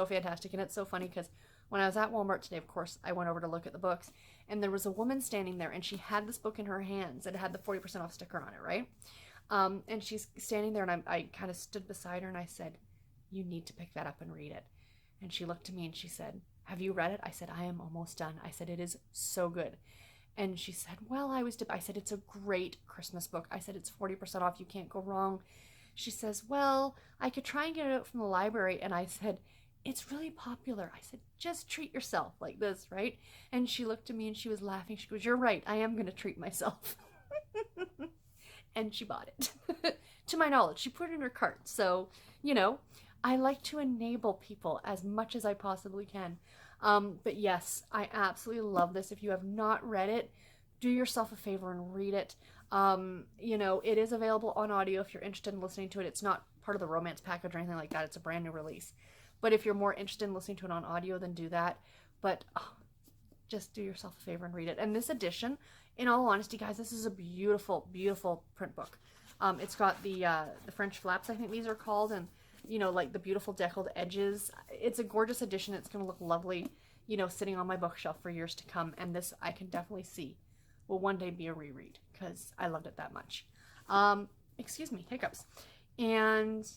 fantastic. And it's so funny because When I was at Walmart today, of course, I went over to look at the books, and there was a woman standing there, and she had this book in her hands. It had the 40% off sticker on it, right? And she's standing there, and I kind of stood beside her, and I said, "You need to pick that up and read it." And she looked at me, and she said, "Have you read it?" I said, "I am almost done." I said, "It is so good." And she said, "Well, I said, "It's a great Christmas book." I said, "It's 40% off. You can't go wrong." She says, "Well, I could try and get it out from the library." And I said, "It's really popular." I said, "Just treat yourself like this, right?" And she looked at me and she was laughing. She goes, "You're right. I am going to treat myself." And she bought it. To my knowledge, she put it in her cart. So, I like to enable people as much as I possibly can. But yes, I absolutely love this. If you have not read it, do yourself a favor and read it. It is available on audio if you're interested in listening to it. It's not part of the romance package or anything like that. It's a brand new release. But if you're more interested in listening to it on audio, then do that. But just do yourself a favor and read it. And this edition, in all honesty, guys, this is a beautiful, beautiful print book. It's got the French flaps, I think these are called, and like the beautiful deckled edges. It's a gorgeous edition. It's going to look lovely, sitting on my bookshelf for years to come. And this, I can definitely see, will one day be a reread because I loved it that much. Excuse me, hiccups. And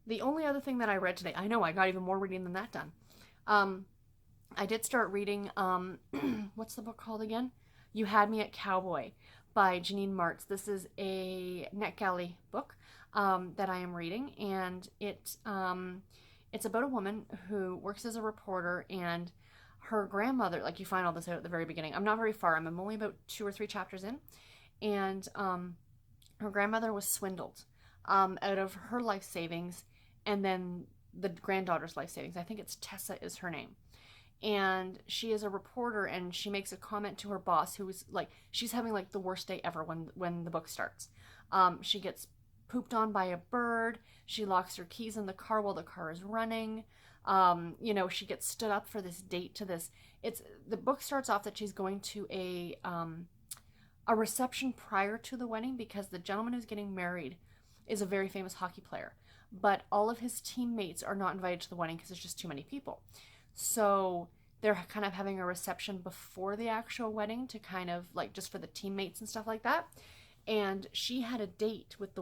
the only other thing that I read today, I know I got even more reading than that done. I did start reading, what's the book called again? You Had Me at Cowboy by Janine Martz. This is a NetGalley book that I am reading, and it's about a woman who works as a reporter, and her grandmother, like you find all this out at the very beginning. I'm not very far. I'm only about 2 or 3 chapters in, and her grandmother was swindled out of her life savings, and then the granddaughter's life savings. I think it's Tessa is her name. And she is a reporter, and she makes a comment to her boss, who is like, she's having like the worst day ever when the book starts. She gets pooped on by a bird. She locks her keys in the car while the car is running. She gets stood up for this date to this. The book starts off that she's going to a reception prior to the wedding because the gentleman who's getting married is a very famous hockey player, but all of his teammates are not invited to the wedding because there's just too many people. So they're kind of having a reception before the actual wedding to kind of like just for the teammates and stuff like that. And she had a date with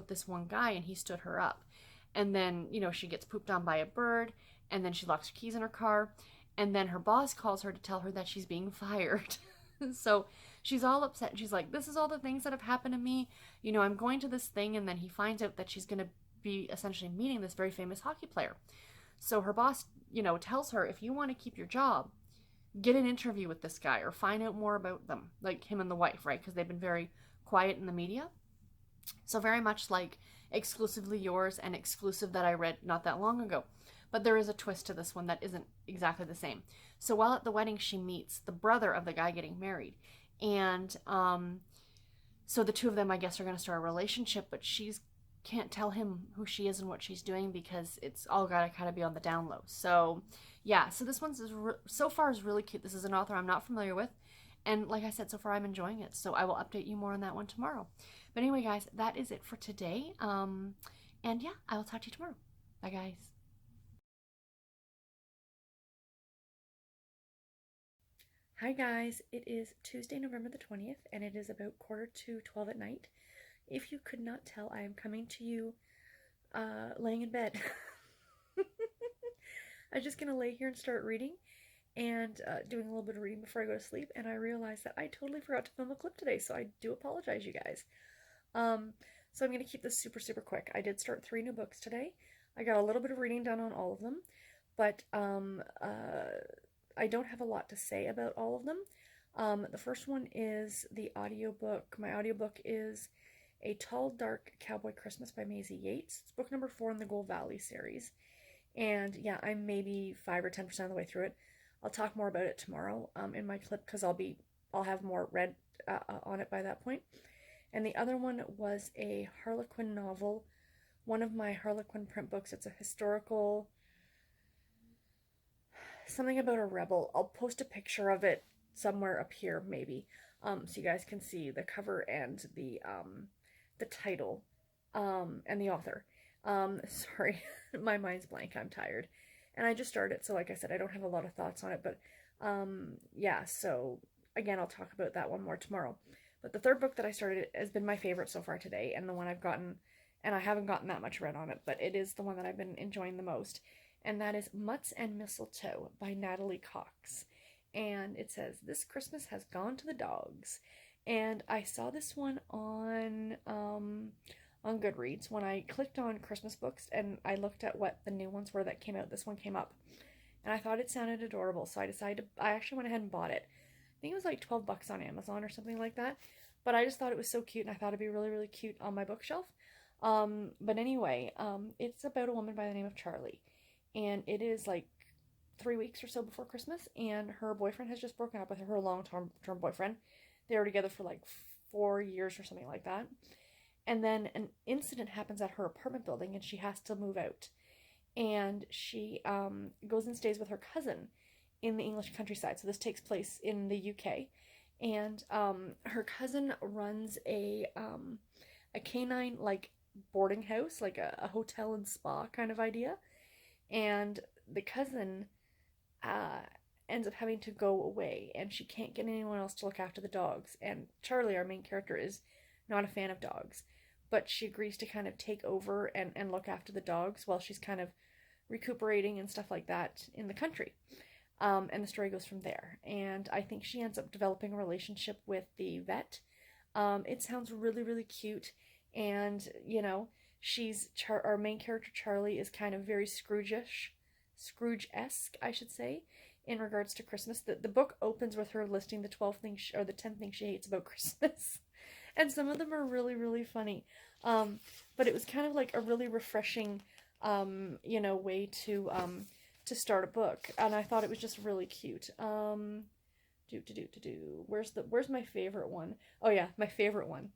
this one guy, and he stood her up. And then, she gets pooped on by a bird, and then she locks her keys in her car, and then her boss calls her to tell her that she's being fired. So she's all upset, and she's like, "This is all the things that have happened to me. I'm going to this thing," and then he finds out that she's going to be essentially meeting this very famous hockey player. So her boss, tells her, if you want to keep your job, get an interview with this guy or find out more about them, like him and the wife, right? Because they've been very quiet in the media. So very much like Exclusively Yours and Exclusive that I read not that long ago. But there is a twist to this one that isn't exactly the same. So while at the wedding, she meets the brother of the guy getting married. And so the two of them, I guess, are going to start a relationship, but she's can't tell him who she is and what she's doing because it's all got to kind of be on the down low. So yeah, so this one's so far is really cute. This is an author I'm not familiar with, and like I said, so far I'm enjoying it. So I will update you more on that one tomorrow. But anyway, guys, that is it for today. And yeah, I will talk to you tomorrow. Bye, guys. Hi guys, it is Tuesday, November the 20th, and it is about 11:45 at night. If you could not tell, I am coming to you laying in bed. I'm just going to lay here and start reading and doing a little bit of reading before I go to sleep, and I realized that I totally forgot to film a clip today, so I do apologize, you guys. So I'm going to keep this super, super quick. I did start 3 new books today. I got a little bit of reading done on all of them, but I don't have a lot to say about all of them. The first one is the audiobook. My audiobook is A Tall, Dark Cowboy Christmas by Maisie Yates. It's book number 4 in the Gold Valley series. And yeah, I'm maybe 5 or 10% of the way through it. I'll talk more about it tomorrow in my clip because I'll have more read on it by that point. And the other one was a Harlequin novel, one of my Harlequin print books. It's a historical, something about a rebel. I'll post a picture of it somewhere up here, maybe, so you guys can see the cover and the title, and the author. Sorry, my mind's blank. I'm tired. and I just started, so like I said, I don't have a lot of thoughts on it, but yeah, so again, I'll talk about that one more tomorrow. But the third book that I started has been my favorite so far today, and the one I've gotten, and I haven't gotten that much read on it, but it is the one that I've been enjoying the most, and that is Mutts and Mistletoe by Natalie Cox. And it says, "This Christmas has gone to the dogs." And I saw this one on Goodreads when I clicked on Christmas books and I looked at what the new ones were that came out. This one came up, and I thought it sounded adorable, so I actually went ahead and bought it. I think it was like $12 on Amazon or something like that. But I just thought it was so cute, and I thought it'd be really, really cute on my bookshelf. But anyway, it's about a woman by the name of Charlie, and it is like 3 weeks or so before Christmas, and her boyfriend has just broken up with her, her long-term boyfriend. They were together for like 4 years or something like that. And then an incident happens at her apartment building, and she has to move out. And she goes and stays with her cousin in the English countryside. So this takes place in the UK. And her cousin runs a canine like boarding house, like a hotel and spa kind of idea. And the cousin ends up having to go away, and she can't get anyone else to look after the dogs. And Charlie, our main character, is not a fan of dogs, but she agrees to kind of take over and look after the dogs while she's kind of recuperating and stuff like that in the country. And the story goes from there. And I think she ends up developing a relationship with the vet. It sounds really, really cute. And, you know, our main character, Charlie, is kind of very Scrooge-esque, I should say, in regards to Christmas. The book opens with her listing the 12 things, or the 10 things she hates about Christmas. And some of them are really, really funny. But it was kind of like a really refreshing, way to start a book. And I thought it was just really cute. Where's my favorite one? Oh yeah, my favorite one.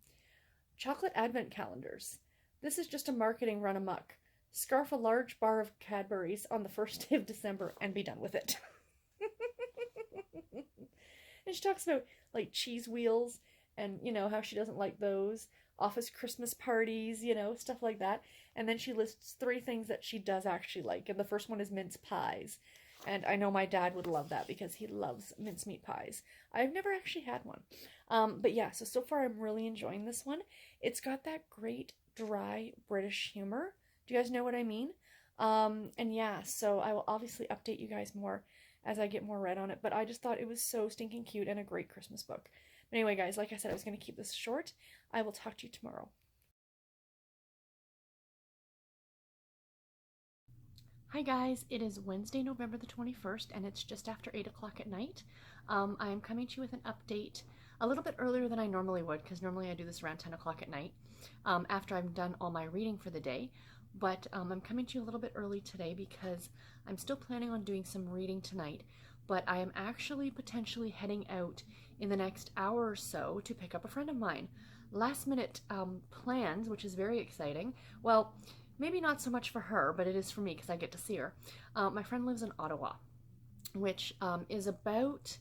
Chocolate Advent Calendars. This is just a marketing run amok. Scarf a large bar of Cadbury's on the first day of December and be done with it. And she talks about like cheese wheels and, how she doesn't like those. Office Christmas parties, stuff like that. And then she lists 3 things that she does actually like. And the first one is mince pies. And I know my dad would love that because he loves mincemeat pies. I've never actually had one. But yeah, so far I'm really enjoying this one. It's got that great dry British humor. Do you guys know what I mean? And yeah, so I will obviously update you guys more as I get more read on it. But I just thought it was so stinking cute and a great Christmas book. But anyway, guys, like I said, I was going to keep this short. I will talk to you tomorrow. Hi guys, it is Wednesday, November the 21st, and it's just after 8 o'clock at night. I am coming to you with an update a little bit earlier than I normally would, because normally I do this around 10 o'clock at night, after I've done all my reading for the day. But I'm coming to you a little bit early today because I'm still planning on doing some reading tonight, but I am actually potentially heading out in the next hour or so to pick up a friend of mine. Last minute plans, which is very exciting. Well, maybe not so much for her, but it is for me because I get to see her. My friend lives in Ottawa, which is about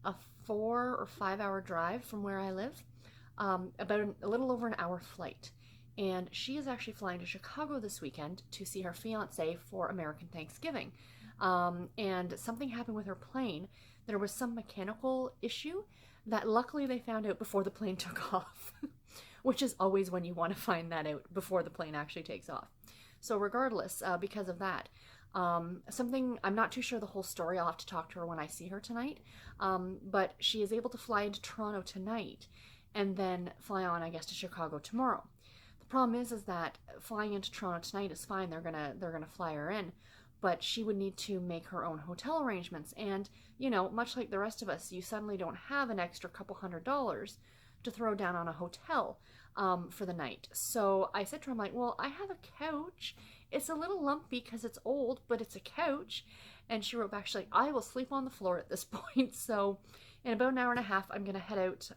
a 4 or 5 hour drive from where I live, about a little over an hour flight. And she is actually flying to Chicago this weekend to see her fiance for American Thanksgiving. And something happened with her plane. There was some mechanical issue that luckily they found out before the plane took off, which is always when you want to find that out, before the plane actually takes off. So regardless, because of that, I'm not too sure the whole story. I'll have to talk to her when I see her tonight. But she is able to fly into Toronto tonight and then fly on, I guess, to Chicago tomorrow. The problem is that flying into Toronto tonight is fine. They're gonna fly her in, but she would need to make her own hotel arrangements. And, much like the rest of us, you suddenly don't have an extra couple $100s to throw down on a hotel for the night. So I said to her, I'm like, well, I have a couch. It's a little lumpy because it's old, but it's a couch. And she wrote back, she's like, I will sleep on the floor at this point. So in about an hour and a half, I'm going to head out.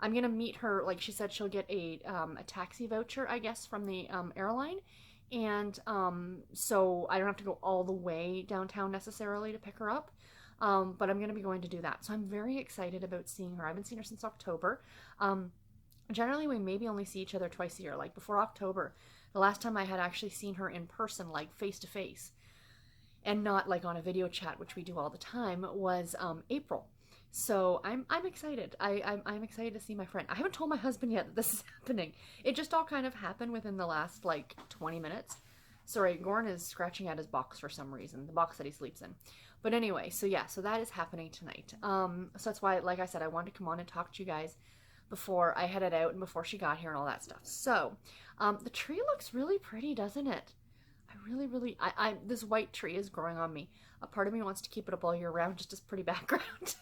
I'm going to meet her. Like she said, she'll get a taxi voucher, I guess, from the airline. And so I don't have to go all the way downtown necessarily to pick her up. But I'm going to be going to do that. So I'm very excited about seeing her. I haven't seen her since October. Generally, we maybe only see each other twice a year. Like before October, the last time I had actually seen her in person, like face to face. and not like on a video chat, which we do all the time, was April. So I'm excited. I'm excited to see my friend. I haven't told my husband yet that this is happening. It just all kind of happened within the last like 20 minutes. Sorry, Gorn is scratching at his box for some reason, the box that he sleeps in. But anyway, so yeah, so that is happening tonight. So that's why, like I said, I wanted to come on and talk to you guys before I headed out and before she got here and all that stuff. So, the tree looks really pretty, doesn't it? This white tree is growing on me. A part of me wants to keep it up all year round, just as pretty background.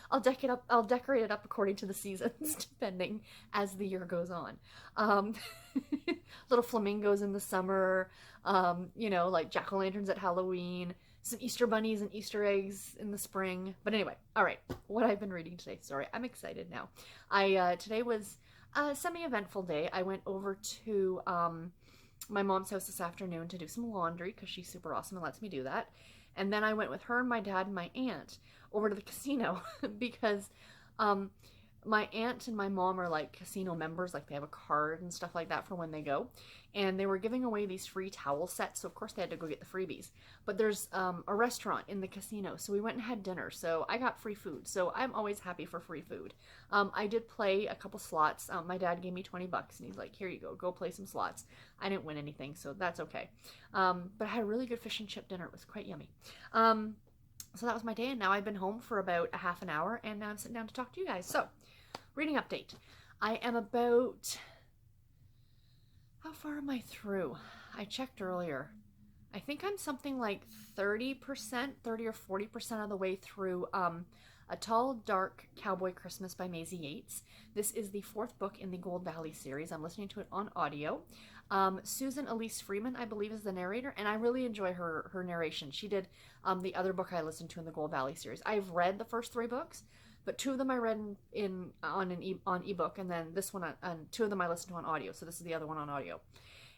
I'll decorate it up according to the seasons, depending as the year goes on. Little flamingos in the summer, like jack-o'-lanterns at Halloween, some Easter bunnies and Easter eggs in the spring. But anyway, all right, what I've been reading today. Sorry, I'm excited now. Today was a semi-eventful day. I went over to my mom's house this afternoon to do some laundry because she's super awesome and lets me do that. And then I went with her and my dad and my aunt over to the casino because my aunt and my mom are like casino members, like they have a card and stuff like that for when they go. And they were giving away these free towel sets, so of course they had to go get the freebies. But there's a restaurant in the casino, so we went and had dinner. So I got free food, so I'm always happy for free food. I did play a couple slots. My dad gave me 20 bucks, and he's like, here you go play some slots. I didn't win anything, so that's okay. But I had a really good fish and chip dinner. It was quite yummy. So that was my day, and now I've been home for about a half an hour, and now I'm sitting down to talk to you guys. So, reading update. I am about... How far am I through? I checked earlier. I think I'm something like 30% or 40% of the way through A Tall, Dark Cowboy Christmas by Maisie Yates. This is the 4th book in the Gold Valley series. I'm listening to it on audio. Susan Elise Freeman, I believe, is the narrator, and I really enjoy her narration. She did the other book I listened to in the Gold Valley series. I've read the first 3 books, but 2 of them I read on ebook, and then this one, and 2 of them I listened to on audio, so this is the other one on audio.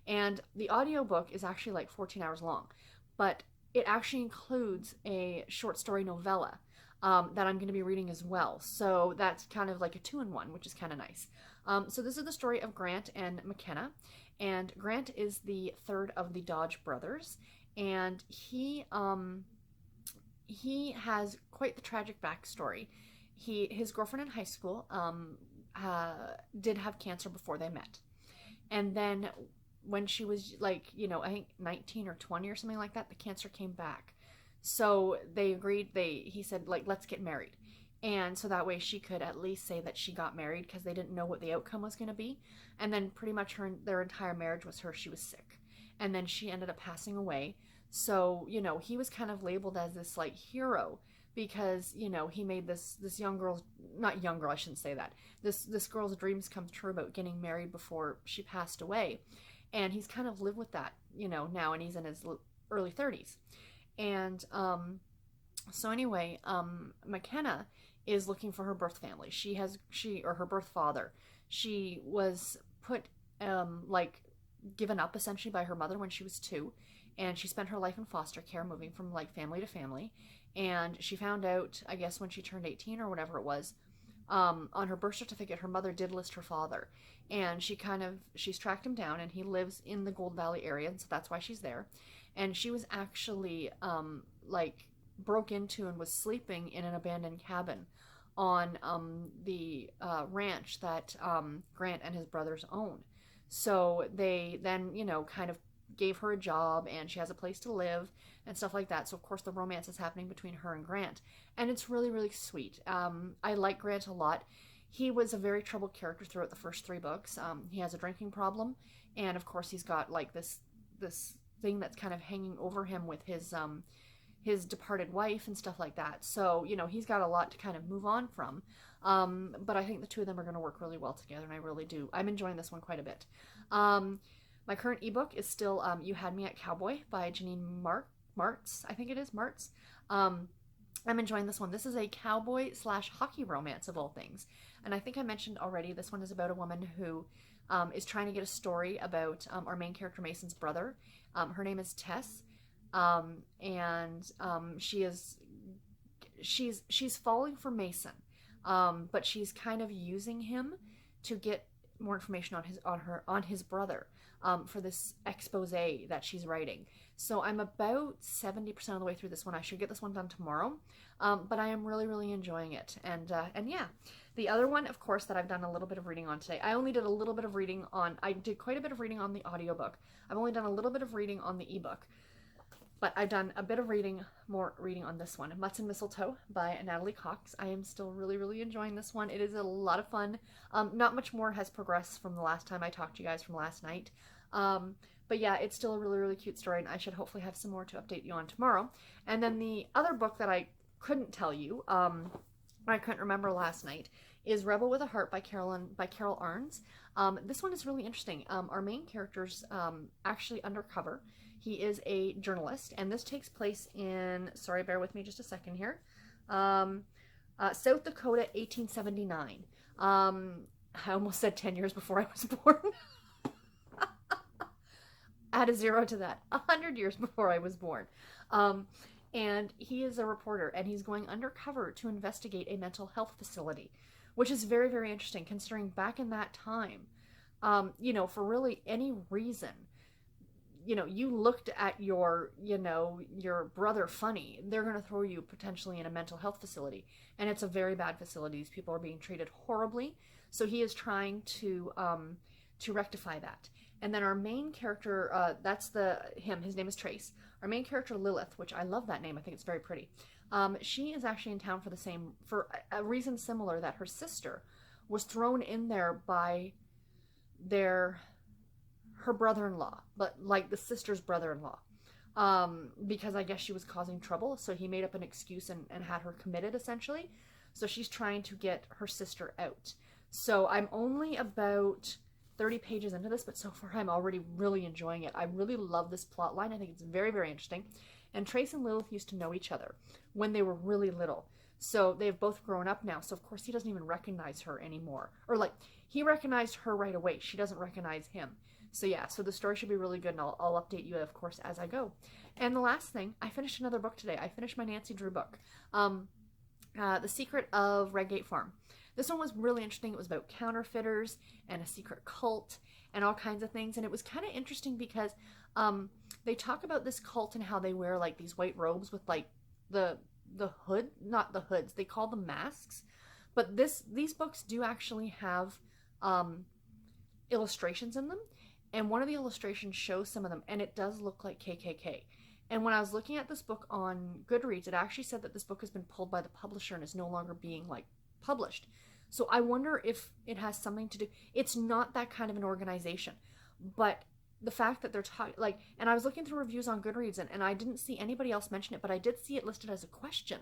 And the audio book is actually like 14 hours long, but it actually includes a short story novella that I'm going to be reading as well. So that's kind of like a 2-in-1, which is kind of nice. So this is the story of Grant and McKenna, and Grant is the 3rd of the Dodge brothers, and he has quite the tragic backstory. His girlfriend in high school did have cancer before they met, and then when she was like, I think 19 or 20 or something like that, the cancer came back. So they agreed. He said, like, let's get married, and so that way she could at least say that she got married, because they didn't know what the outcome was going to be. And then pretty much their entire marriage was she was sick, and then she ended up passing away. So he was kind of labeled as this like hero, because he made this young girl's, not young girl, I shouldn't say that, this girl's dreams come true about getting married before she passed away. And he's kind of lived with that now, and he's in his early 30s. And so anyway, McKenna is looking for her birth family. Or her birth father. She was put given up essentially by her mother when she was 2, and she spent her life in foster care, moving from like family to family. And she found out, I guess when she turned 18 or whatever it was, on her birth certificate, her mother did list her father. And she's tracked him down, and he lives in the Gold Valley area, and so that's why she's there. And she was actually broke into and was sleeping in an abandoned cabin on the ranch that Grant and his brothers own. So they then kind of gave her a job, and she has a place to live and stuff like that. So of course the romance is happening between her and Grant, and it's really, really sweet. I like Grant a lot. He was a very troubled character throughout the first 3 books. He has a drinking problem, and of course he's got like this thing that's kind of hanging over him with his departed wife and stuff like that. So he's got a lot to kind of move on from. But I think the 2 of them are going to work really well together, and I really do. I'm enjoying this one quite a bit. My current ebook is still You Had Me at Cowboy by Janine Martz. I think it is Martz. I'm enjoying this one. This is a cowboy/hockey romance of all things. And I think I mentioned already, this one is about a woman who is trying to get a story about our main character Mason's brother. Her name is Tess. And she's falling for Mason. But she's kind of using him to get more information on his brother for this expose that she's writing. So I'm about 70% of the way through this one. I should get this one done tomorrow, but I am really enjoying it. And yeah, the other one, of course, that I've done a little bit of reading on today. I only did a little bit of reading on. I did quite a bit of reading on the audiobook. I've only done a little bit of reading on the ebook. But I've done a bit of more reading on this one, Mutts and Mistletoe by Natalie Cox. I am still really enjoying this one. It is a lot of fun. Not much more has progressed from the last time I talked to you guys from last night. But yeah, it's still a really cute story, and I should hopefully have some more to update you on tomorrow. And then the other book that I couldn't tell you, I couldn't remember last night, is Rebel with a Heart by Carol Arns. This one is really interesting. Our main character's actually undercover. He is a journalist, and this takes place in, sorry, bear with me just a second here, South Dakota, 1879. I almost said 10 years before I was born. Add a 0 to that. 100 years before I was born. And he is a reporter, and he's going undercover to investigate a mental health facility, which is very interesting considering back in that time, you know, for really any reason, you know, you looked at your brother funny, they're going to throw you potentially in a mental health facility. And it's a very bad facility. These people are being treated horribly. So he is trying to rectify that. And then our main character, his name is Trace. Our main character, Lilith, which I love that name. I think it's very pretty. She is actually in town for a reason similar, that her sister was thrown in there by her brother-in-law, but like the sister's brother-in-law, because I guess she was causing trouble. So he made up an excuse and had her committed, essentially. So she's trying to get her sister out. So I'm only about 30 pages into this, but so far I'm already really enjoying it. I really love this plot line. I think it's very interesting. And Trace and Lilith used to know each other when they were really little. So they've both grown up now. So of course he doesn't even recognize her anymore. Or like, he recognized her right away. She doesn't recognize him. So yeah, so the story should be really good, and I'll update you, of course, as I go. And the last thing, I finished another book today. I finished my Nancy Drew book, The Secret of Redgate Farm. This one was really interesting. It was about counterfeiters and a secret cult and all kinds of things. And it was kind of interesting because they talk about this cult and how they wear like these white robes with like the hood, not the hoods. They call them masks. But these books do actually have illustrations in them. And one of the illustrations shows some of them, and it does look like KKK. And when I was looking at this book on Goodreads, it actually said that this book has been pulled by the publisher and is no longer being like published. So I wonder if it has something to do. It's not that kind of an organization, but the fact that they're talking, like, and I was looking through reviews on Goodreads, and I didn't see anybody else mention it, but I did see it listed as a question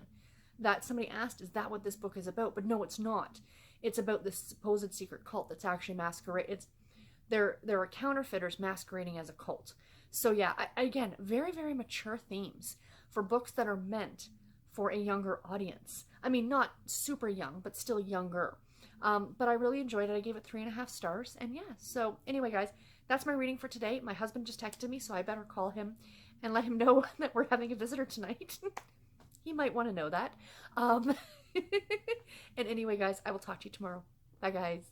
that somebody asked, is that what this book is about? But no, it's not. It's about this supposed secret cult that's actually masquerade. There are counterfeiters masquerading as a cult. So yeah, again, very mature themes for books that are meant for a younger audience. I mean, not super young, but still younger. But I really enjoyed it. I gave it 3.5 stars. And yeah, so anyway, guys, that's my reading for today. My husband just texted me, so I better call him and let him know that we're having a visitor tonight. He might want to know that. And anyway, guys, I will talk to you tomorrow. Bye, guys.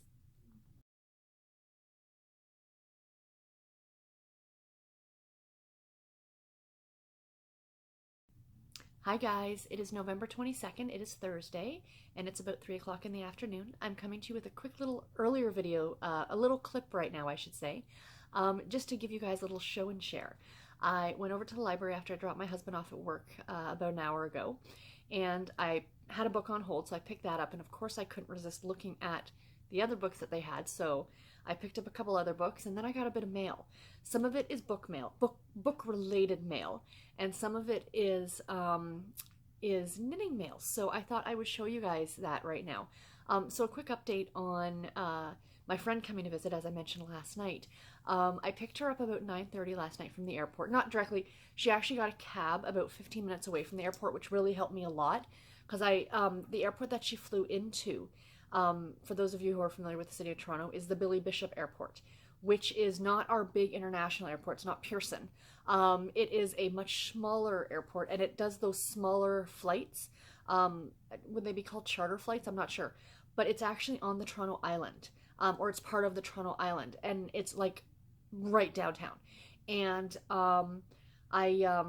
Hi guys, it is November 22nd, it is Thursday, and it's about 3 o'clock in the afternoon. I'm coming to you with a quick little earlier video, a little clip right now I should say, just to give you guys a little show and share. I went over to the library after I dropped my husband off at work about an hour ago, and I had a book on hold, so I picked that up, and of course I couldn't resist looking at the other books that they had, so I picked up a couple other books, and then I got a bit of mail. Some of it is book mail, book related mail, and some of it is knitting mail. So I thought I would show you guys that right now. So a quick update on my friend coming to visit, as I mentioned last night. I picked her up about 9:30 last night from the airport. Not directly. She actually got a cab about 15 minutes away from the airport, which really helped me a lot, because the airport that she flew into, for those of you who are familiar with the city of Toronto, is the Billy Bishop Airport, which is not our big international airport. It's not Pearson. It is a much smaller airport, and it does those smaller flights. Would they be called charter flights? I'm not sure. But it's actually on the Toronto Island. or it's part of the Toronto Island, and it's like right downtown. And I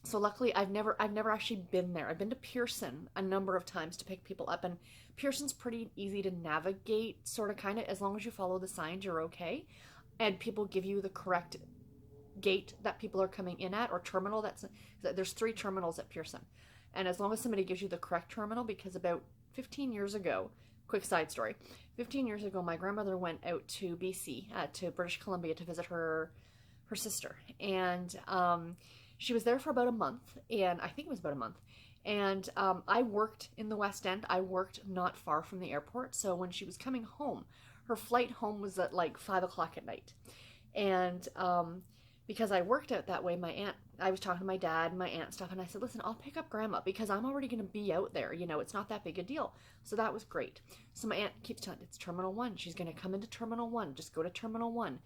so luckily I've never actually been there. I've been to Pearson a number of times to pick people up, and Pearson's pretty easy to navigate, sort of, kind of, as long as you follow the signs, you're okay. And people give you the correct gate that people are coming in at, or terminal. There's 3 terminals at Pearson, and as long as somebody gives you the correct terminal, because about 15 years ago, quick side story, 15 years ago my grandmother went out to BC, to British Columbia, to visit her sister, and she was there for about a month, and I think it was about a month, and I worked in the West End. I worked not far from the airport, so when she was coming home, her flight home was at like 5 o'clock at night, and because I worked out that way, I was talking to my dad and my aunt and stuff, and I said, listen, I'll pick up Grandma because I'm already going to be out there. It's not that big a deal. So that was great. So my aunt keeps telling, it's Terminal 1. She's going to come into Terminal 1. Just go to Terminal 1,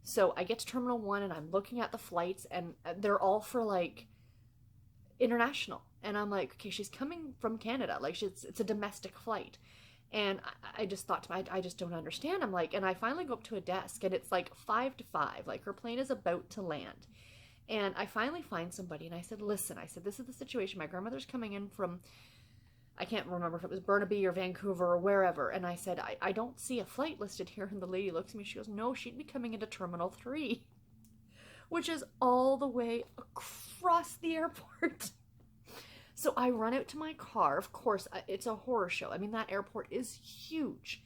So I get to Terminal 1, and I'm looking at the flights, and they're all for, like, international. And I'm like, okay, she's coming from Canada. Like, it's a domestic flight. And I just thought to I just don't understand. I'm like, and I finally go up to a desk, and it's like 5 to 5. Like, her plane is about to land. And I finally find somebody, and I said, listen, this is the situation. My grandmother's coming in from, I can't remember if it was Burnaby or Vancouver or wherever. And I said, I don't see a flight listed here. And the lady looks at me. She goes, no, she'd be coming into Terminal 3, which is all the way across the airport. So I run out to my car. Of course, it's a horror show. I mean, that airport is huge.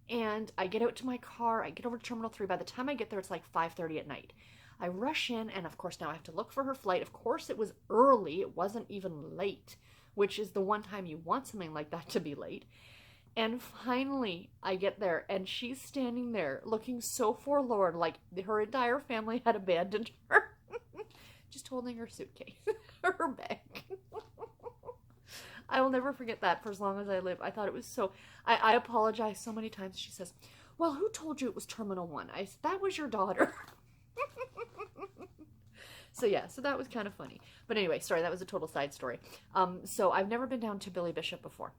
And I get out to my car. I get over to Terminal 3. By the time I get there, it's like 5:30 at night. I rush in, and of course, now I have to look for her flight. Of course, it was early. It wasn't even late, which is the one time you want something like that to be late. And finally, I get there, and she's standing there looking so forlorn, like her entire family had abandoned her. Just holding her suitcase, her bag. I will never forget that for as long as I live. I thought it was so... I apologized so many times. She says, well, who told you it was Terminal 1? I said, that was your daughter. So yeah, so that was kind of funny. But anyway, sorry, that was a total side story. So I've never been down to Billy Bishop before.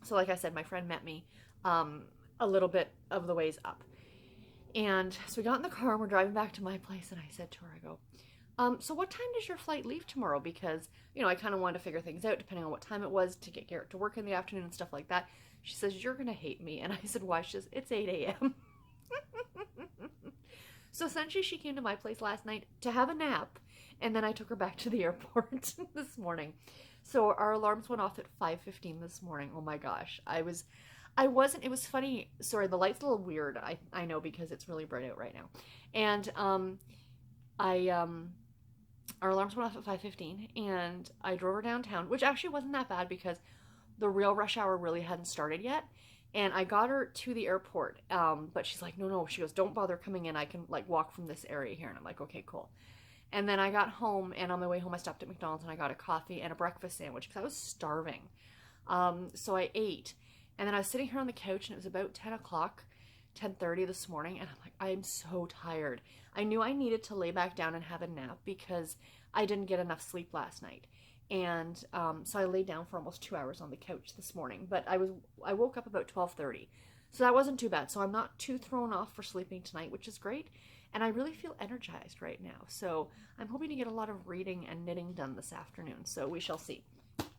So like I said, my friend met me a little bit of the ways up. And so we got in the car, and we're driving back to my place, and I said to her, I go, so what time does your flight leave tomorrow? Because, I kind of wanted to figure things out depending on what time it was to get Garrett to work in the afternoon and stuff like that. She says, you're going to hate me. And I said, why? She says, it's 8 a.m. So essentially she came to my place last night to have a nap, and then I took her back to the airport this morning. So our alarms went off at 5:15 this morning. Oh my gosh. It was funny. Sorry, the light's a little weird. I know, because it's really bright out right now. And, our alarms went off at 5:15, and I drove her downtown, which actually wasn't that bad because the real rush hour really hadn't started yet. And I got her to the airport, but she's like, no. She goes, don't bother coming in. I can, like, walk from this area here. And I'm like, okay, cool. And then I got home, and on my way home, I stopped at McDonald's, and I got a coffee and a breakfast sandwich because I was starving. So I ate, and then I was sitting here on the couch, and it was about 10 o'clock, 10:30 this morning, and I'm like, I am so tired. I knew I needed to lay back down and have a nap because I didn't get enough sleep last night. And so I laid down for almost 2 hours on the couch this morning, but I woke up about 12:30, so that wasn't too bad. So I'm not too thrown off for sleeping tonight, which is great, and I really feel energized right now. So I'm hoping to get a lot of reading and knitting done this afternoon, so we shall see.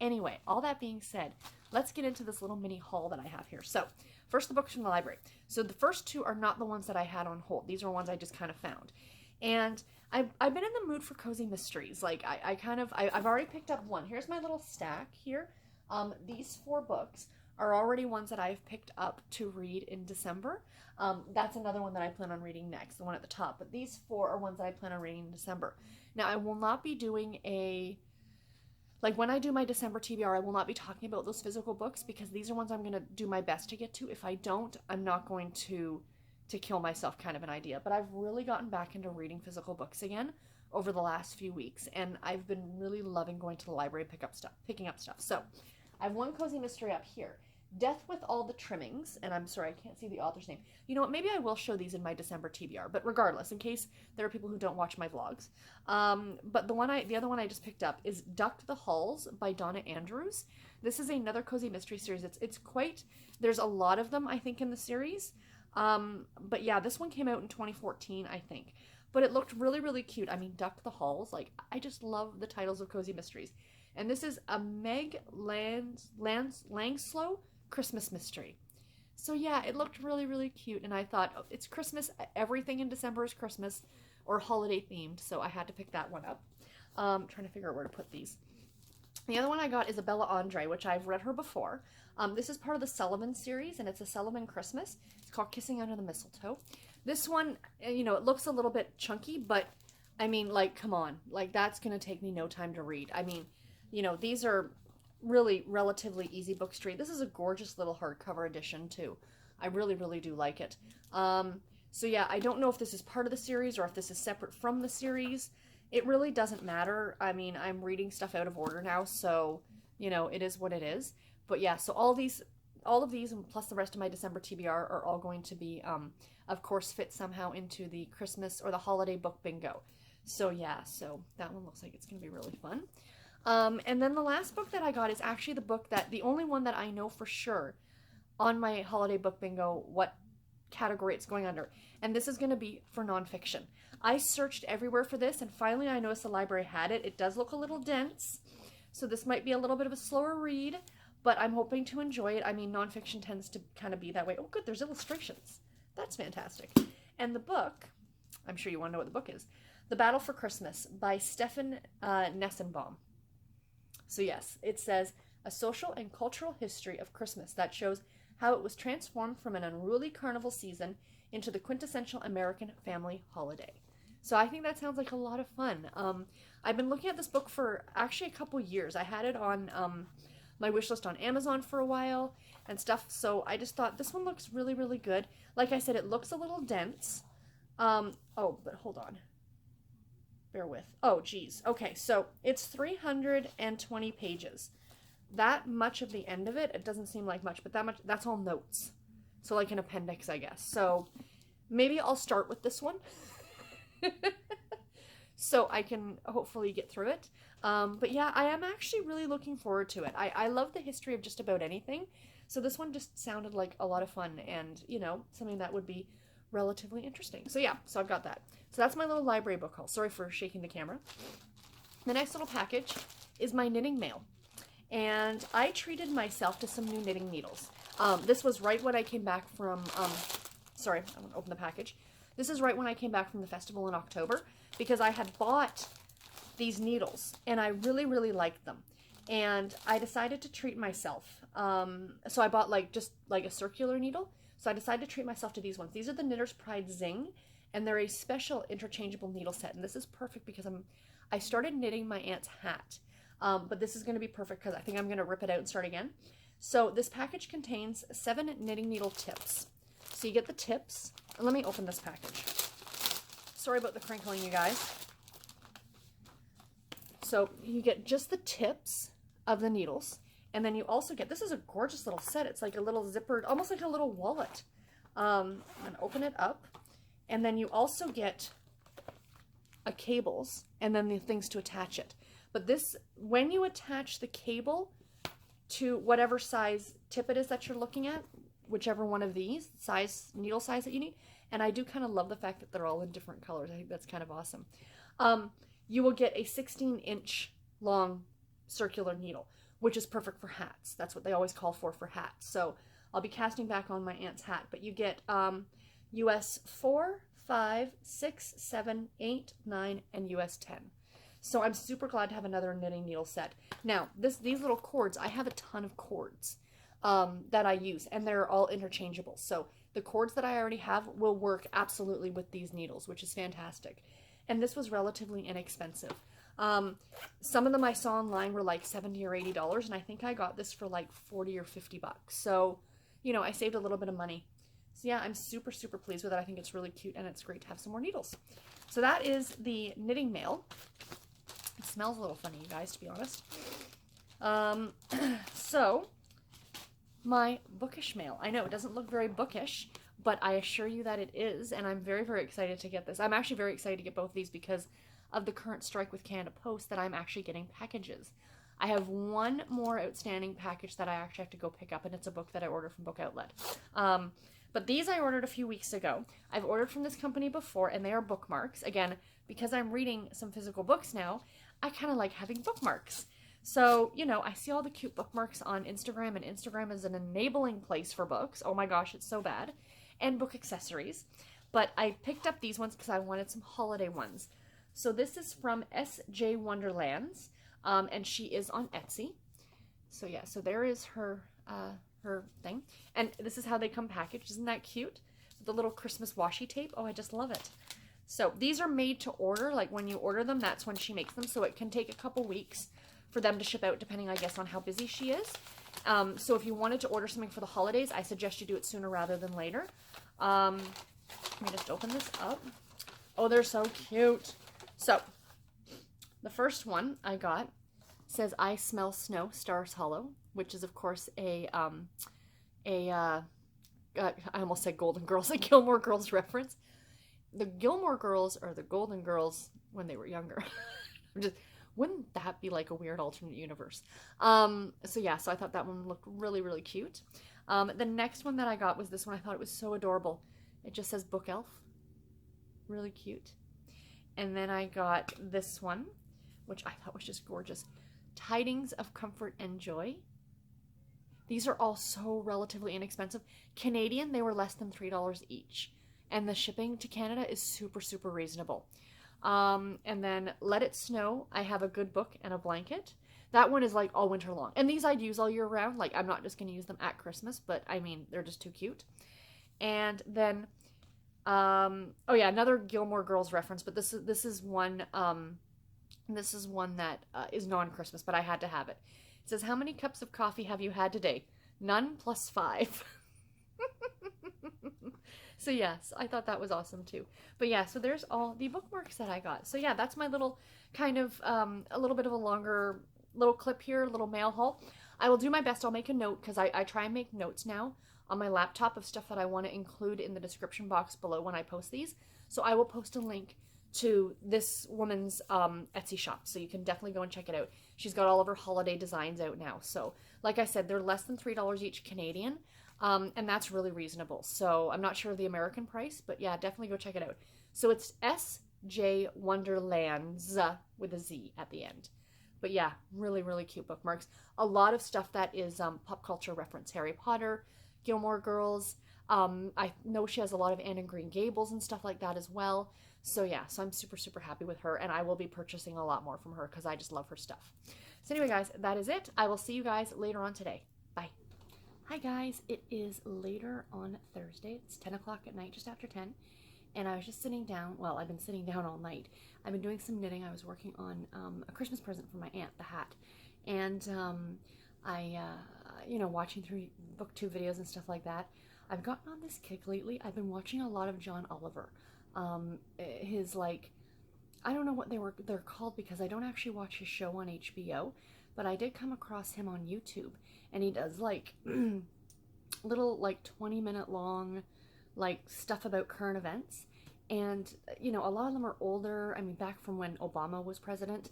Anyway, all that being said, let's get into this little mini haul that I have here. So first, the books from the library. So the first 2 are not the ones that I had on hold. These are ones I just kind of found. And I've been in the mood for cozy mysteries. Like, I've already picked up one. Here's my little stack here. These 4 books are already ones that I've picked up to read in December. That's another one that I plan on reading next, the one at the top. But these 4 are ones that I plan on reading in December. Now, I will not be doing when I do my December TBR, I will not be talking about those physical books because these are ones I'm going to do my best to get to. If I don't, I'm not going to kill myself, kind of an idea. But I've really gotten back into reading physical books again over the last few weeks, and I've been really loving going to the library and picking up stuff. So I have one cozy mystery up here. Death with All the Trimmings, and I'm sorry, I can't see the author's name. You know what, maybe I will show these in my December TBR, but regardless, in case there are people who don't watch my vlogs. But the other one I just picked up is Duck the Halls by Donna Andrews. This is another cozy mystery series. It's quite, there's a lot of them, I think, in the series. But yeah, this one came out in 2014, I think. But it looked really, really cute. I mean, Duck the Halls. Like, I just love the titles of cozy mysteries. And this is a Meg Langslow Christmas mystery. So yeah, it looked really, really cute. And I thought, oh, it's Christmas. Everything in December is Christmas or holiday themed. So I had to pick that one up. Trying to figure out where to put these. The other one I got is a Bella Andre, which I've read her before. This is part of the Sullivan series, and it's a Sullivan Christmas. It's called Kissing Under the Mistletoe. This one, you know, it looks a little bit chunky, but I mean, like, come on. Like, that's going to take me no time to read. I mean, you know, these are really relatively easy books to read. This is a gorgeous little hardcover edition, too. I really, really do like it. So yeah, I don't know if this is part of the series or if this is separate from the series. It really doesn't matter. I mean, I'm reading stuff out of order now, so, you know, it is what it is. But yeah, so all of these, and plus the rest of my December TBR are all going to be, of course, fit somehow into the Christmas or the holiday book bingo. So yeah, so that one looks like it's going to be really fun. And then the last book that I got is actually the only one that I know for sure on my holiday book bingo what category it's going under. And this is going to be for nonfiction. I searched everywhere for this, and finally I noticed the library had it. It does look a little dense, so this might be a little bit of a slower read, but I'm hoping to enjoy it. I mean, nonfiction tends to kind of be that way. Oh, good, there's illustrations. That's fantastic. And the book, I'm sure you want to know what the book is, The Battle for Christmas by Stefan Nessenbaum. So yes, it says, a social and cultural history of Christmas that shows how it was transformed from an unruly carnival season into the quintessential American family holiday. So I think that sounds like a lot of fun. I've been looking at this book for actually a couple years. I had it on my wish list on Amazon for a while and stuff, so I just thought this one looks really, really good. Like I said, it looks a little dense. Oh, but hold on. Bear with. Oh, geez. Okay, so it's 320 pages. That much of the end of it, it doesn't seem like much, but that much, that's all notes. So like an appendix, I guess. So maybe I'll start with this one. So I can hopefully get through it. But yeah, I am actually really looking forward to it. I love the history of just about anything. So this one just sounded like a lot of fun and, you know, something that would be relatively interesting. So yeah, so I've got that. So that's my little library book haul. Sorry for shaking the camera. The next little package is my knitting mail. And I treated myself to some new knitting needles. This was right when I came back from, sorry, I'm going to open the package. This is right when I came back from the festival in October, because I had bought these needles and I really, really liked them. And I decided to treat myself. So I bought just a circular needle. So I decided to treat myself to these ones. These are the Knitter's Pride Zing, and they're a special interchangeable needle set. And this is perfect because I started knitting my aunt's hat. But this is going to be perfect because I think I'm going to rip it out and start again. So this package contains 7 knitting needle tips. So you get the tips. Let me open this package. Sorry about the crinkling, you guys. So you get just the tips of the needles. And then you also get, this is a gorgeous little set. It's like a little zippered, almost like a little wallet. And open it up. And then you also get a cables and then the things to attach it. But this, when you attach the cable to whatever size tip it is that you're looking at, whichever one of these needle size that you need, and I do kind of love the fact that they're all in different colors. I think that's kind of awesome. You will get a 16-inch long circular needle, which is perfect for hats. That's what they always call for hats. So I'll be casting back on my aunt's hat, but you get US 4, 5, 6, 7, 8, 9, and US 10. So I'm super glad to have another knitting needle set. Now, these little cords, I have a ton of cords that I use, and they're all interchangeable. So the cords that I already have will work absolutely with these needles, which is fantastic. And this was relatively inexpensive. Some of them I saw online were like $70 or $80, and I think I got this for like 40 or 50 bucks. So, you know, I saved a little bit of money. So yeah, I'm super, super pleased with it. I think it's really cute, and it's great to have some more needles. So that is the knitting mail. It smells a little funny, you guys, to be honest. So, my bookish mail. I know it doesn't look very bookish, but I assure you that it is, and I'm very, very excited to get this. I'm actually very excited to get both of these because of the current strike with Canada Post that I'm actually getting packages. I have one more outstanding package that I actually have to go pick up, and it's a book that I ordered from Book Outlet. But these I ordered a few weeks ago. I've ordered from this company before, and they are bookmarks. Again, because I'm reading some physical books now, I kind of like having bookmarks. So, you know, I see all the cute bookmarks on Instagram, and Instagram is an enabling place for books. Oh my gosh, it's so bad. And book accessories. But I picked up these ones because I wanted some holiday ones. So this is from S.J. Wonderlands, and she is on Etsy. So yeah, so there is her her thing. And this is how they come packaged. Isn't that cute? The little Christmas washi tape. Oh, I just love it. So these are made to order. Like when you order them, that's when she makes them. So it can take a couple weeks for them to ship out, depending, I guess, on how busy she is. So if you wanted to order something for the holidays, I suggest you do it sooner rather than later. Let me just open this up. Oh, they're so cute. So the first one I got says "I Smell Snow, Stars Hollow," which is of course I almost said Golden Girls, a Gilmore Girls reference. The Gilmore Girls are the Golden Girls when they were younger. Wouldn't that be like a weird alternate universe? So yeah, so I thought that one looked really, really cute. The next one that I got was this one. I thought it was so adorable. It just says Book Elf. Really cute. And then I got this one, which I thought was just gorgeous. Tidings of Comfort and Joy. These are all so relatively inexpensive. Canadian, they were less than $3 each. And the shipping to Canada is super, super reasonable. And then Let It Snow, I Have a Good Book and a Blanket. That one is like all winter long. And these I'd use all year round. Like I'm not just going to use them at Christmas, but I mean, they're just too cute. And then, oh yeah, another Gilmore Girls reference, but this is one that is non-Christmas, but I had to have it. It says, "How many cups of coffee have you had today? None plus 5." So yes, I thought that was awesome too. But yeah, so there's all the bookmarks that I got. So yeah, that's my little kind of a little bit of a longer little clip here, little mail haul. I will do my best. I'll make a note because I try and make notes now on my laptop of stuff that I want to include in the description box below when I post these. So I will post a link to this woman's Etsy shop, so you can definitely go and check it out. She's got all of her holiday designs out now. So like I said, they're less than $3 each Canadian, and that's really reasonable. So I'm not sure of the American price, but yeah, definitely go check it out. So it's S.J. Wonderlands with a Z at the end. But yeah, really, really cute bookmarks. A lot of stuff that is pop culture reference. Harry Potter, Gilmore Girls. I know she has a lot of Anne and Green Gables and stuff like that as well. So yeah, so I'm super, super happy with her, and I will be purchasing a lot more from her because I just love her stuff. So anyway, guys, that is it. I will see you guys later on today. Bye. Hi, guys. It is later on Thursday. It's 10 o'clock at night, just after 10. And I was just sitting down. Well, I've been sitting down all night. I've been doing some knitting. I was working on a Christmas present for my aunt, the hat. And you know, watching through booktube videos and stuff like that. I've gotten on this kick lately. I've been watching a lot of John Oliver. His, like, I don't know what they're called because I don't actually watch his show on HBO, but I did come across him on YouTube, and he does like little like 20-minute long like stuff about current events. And you know, a lot of them are older. I mean, back from when Obama was president,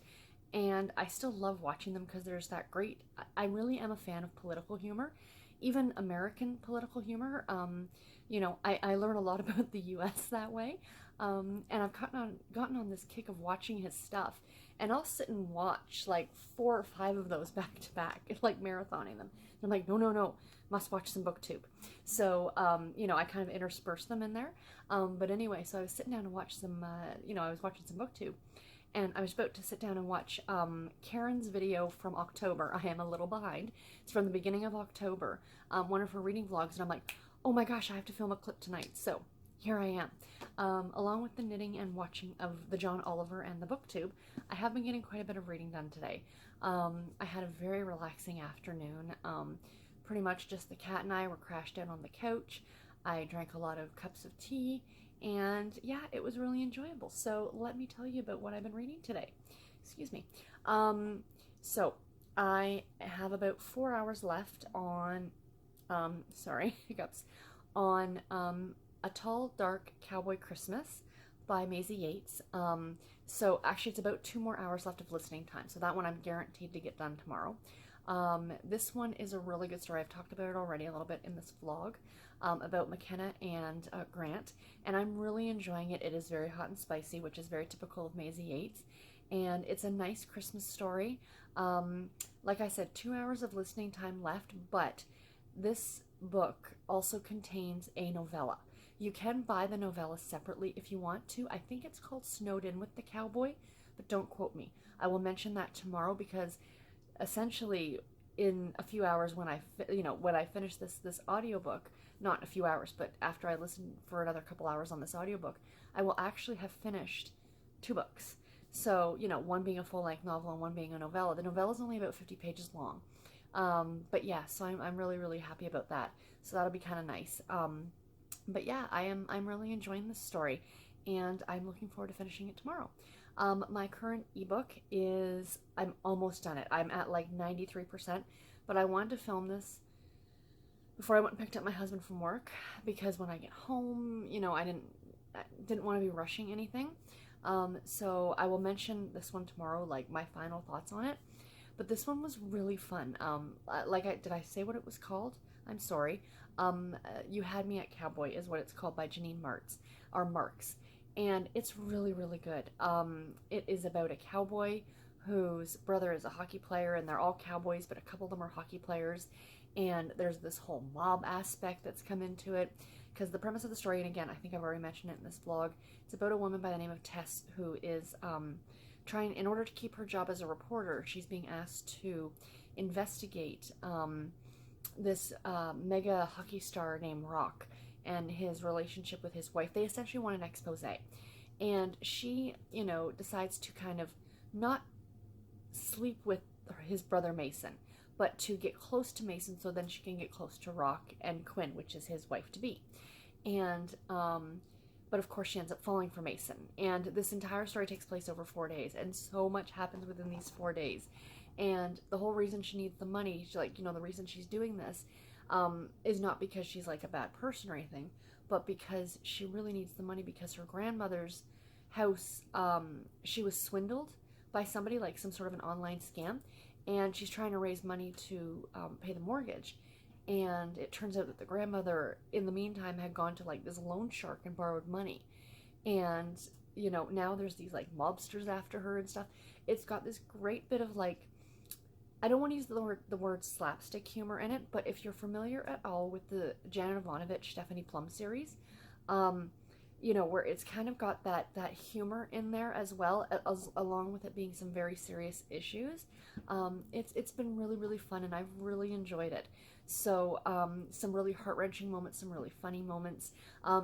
and I still love watching them because there's that great, I really am a fan of political humor, even American political humor. You know, I learn a lot about the US that way. And I've gotten on this kick of watching his stuff, and I'll sit and watch like 4 or 5 of those back to back, like marathoning them. And I'm like, no, must watch some booktube. So, you know, I kind of intersperse them in there. But anyway, so I was sitting down to watch some, you know, I was watching some booktube, and I was about to sit down and watch Karen's video from October. I am a little behind. It's from the beginning of October, one of her reading vlogs, and I'm like, oh my gosh, I have to film a clip tonight. So here I am. Along with the knitting and watching of the John Oliver and the booktube, I have been getting quite a bit of reading done today. I had a very relaxing afternoon. Pretty much just the cat and I were crashed out on the couch. I drank a lot of cups of tea, and yeah, it was really enjoyable. So let me tell you about what I've been reading today. Excuse me. So I have about 4 hours left on, sorry, hiccups, on A Tall, Dark Cowboy Christmas by Maisie Yates. So actually it's about 2 more hours left of listening time. So that one I'm guaranteed to get done tomorrow. This one is a really good story. I've talked about it already a little bit in this vlog, about McKenna and Grant, and I'm really enjoying it. It is very hot and spicy, which is very typical of Maisie Yates, and it's a nice Christmas story. Like I said, 2 hours of listening time left, but this book also contains a novella. You can buy the novella separately if you want to. I think it's called Snowed In with the Cowboy, but don't quote me. I will mention that tomorrow, because essentially in a few hours when I finish this audiobook, not a few hours, but after I listen for another couple hours on this audiobook, I will actually have finished 2 books. So, one being a full-length novel and one being a novella. The novella is only about 50 pages long. But yeah, so I'm really, really happy about that. So that'll be kind of nice. But yeah, I'm really enjoying this story, and I'm looking forward to finishing it tomorrow. My current ebook is, I'm almost done it. I'm at like 93%, but I wanted to film this before I went and picked up my husband from work, because when I get home, I didn't want to be rushing anything. So I will mention this one tomorrow, like my final thoughts on it. But this one was really fun. Did I say what it was called? I'm sorry. You Had Me at Cowboy is what it's called, by Janine Marks. And it's really, really good. It is about a cowboy whose brother is a hockey player, and they're all cowboys, but a couple of them are hockey players. And there's this whole mob aspect that's come into it. Because the premise of the story, and again, I think I've already mentioned it in this vlog, it's about a woman by the name of Tess who is trying, in order to keep her job as a reporter, she's being asked to investigate this mega hockey star named Rock and his relationship with his wife. They essentially want an expose. And she, decides to kind of not sleep with his brother Mason, but to get close to Mason so then she can get close to Rock and Quinn, which is his wife-to-be. And, but of course she ends up falling for Mason. And this entire story takes place over 4 days, and so much happens within these 4 days. And the whole reason she needs the money, the reason she's doing this, is not because she's like a bad person or anything, but because she really needs the money because her grandmother's house, she was swindled by somebody, like some sort of an online scam, and she's trying to raise money to pay the mortgage. And it turns out that the grandmother, in the meantime, had gone to like this loan shark and borrowed money. And, now there's these like mobsters after her and stuff. It's got this great bit of like, I don't want to use the word slapstick humor in it, but if you're familiar at all with the Janet Ivanovich, Stephanie Plum series, where it's kind of got that humor in there as well, along with it being some very serious issues. It's been really, really fun, and I've really enjoyed it. So some really heart-wrenching moments, some really funny moments.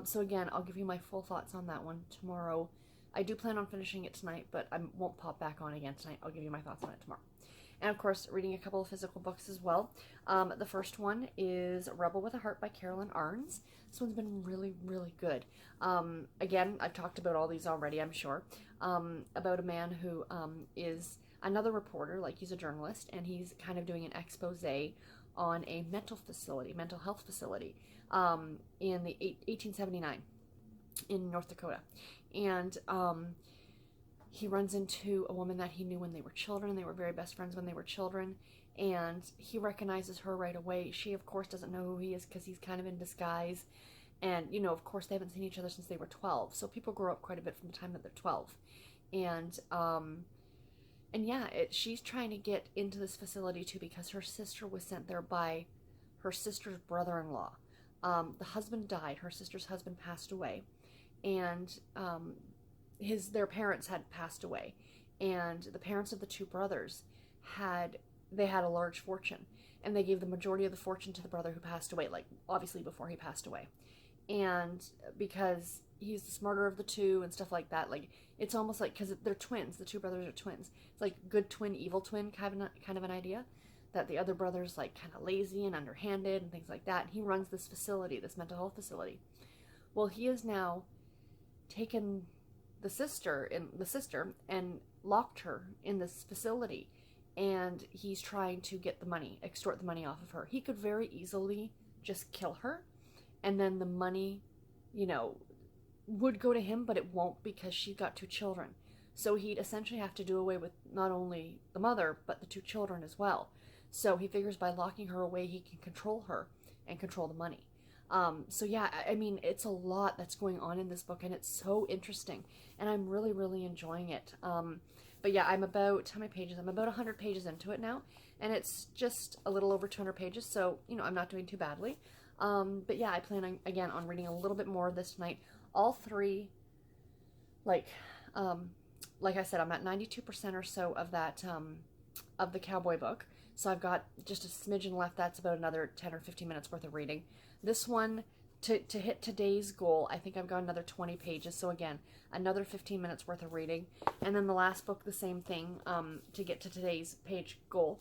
So again, I'll give you my full thoughts on that one tomorrow. I do plan on finishing it tonight, but I won't pop back on again tonight. I'll give you my thoughts on it tomorrow. And of course, reading a couple of physical books as well. The first one is Rebel with a Heart by Carolyn Arns. This one's been really, really good. Again, I've talked about all these already, I'm sure. About a man who is another reporter, like he's a journalist, and he's kind of doing an expose on a mental health facility, in the 1879 in North Dakota. And he runs into a woman that he knew when they were children. They were very best friends when they were children, and he recognizes her right away. She, of course, doesn't know who he is because he's kind of in disguise. And, of course, they haven't seen each other since they were 12. So people grow up quite a bit from the time that they're 12. And yeah, she's trying to get into this facility too because her sister was sent there by her sister's brother-in-law. The husband died. Her sister's husband passed away. And their parents had passed away, and the parents of the two brothers had a large fortune, and they gave the majority of the fortune to the brother who passed away, like obviously before he passed away. And because he's the smarter of the two and stuff like that, like it's almost like, because they're twins, the two brothers are twins, it's like good twin, evil twin kind of an idea, that the other brother's like kind of lazy and underhanded and things like that. And he runs this facility, this mental health facility. Well, he has now taken the sister and locked her in this facility, and he's trying to extort the money off of her. He could very easily just kill her, and then the money, would go to him, but it won't because she got 2 children. So he'd essentially have to do away with not only the mother, but the 2 children as well. So he figures by locking her away, he can control her and control the money. So yeah, I mean, it's a lot that's going on in this book, and it's so interesting, and I'm really, really enjoying it. But yeah, I'm about, how many pages? I'm about 100 pages into it now, and it's just a little over 200 pages, so, you know, I'm not doing too badly. But yeah, I plan on, again, on reading a little bit more this night. All 3, like I said, I'm at 92% or so of that, of the cowboy book. So I've got just a smidgen left. That's about another 10 or 15 minutes worth of reading. This one, to hit today's goal, I think I've got another 20 pages. So again, another 15 minutes worth of reading. And then the last book, the same thing, to get to today's page goal,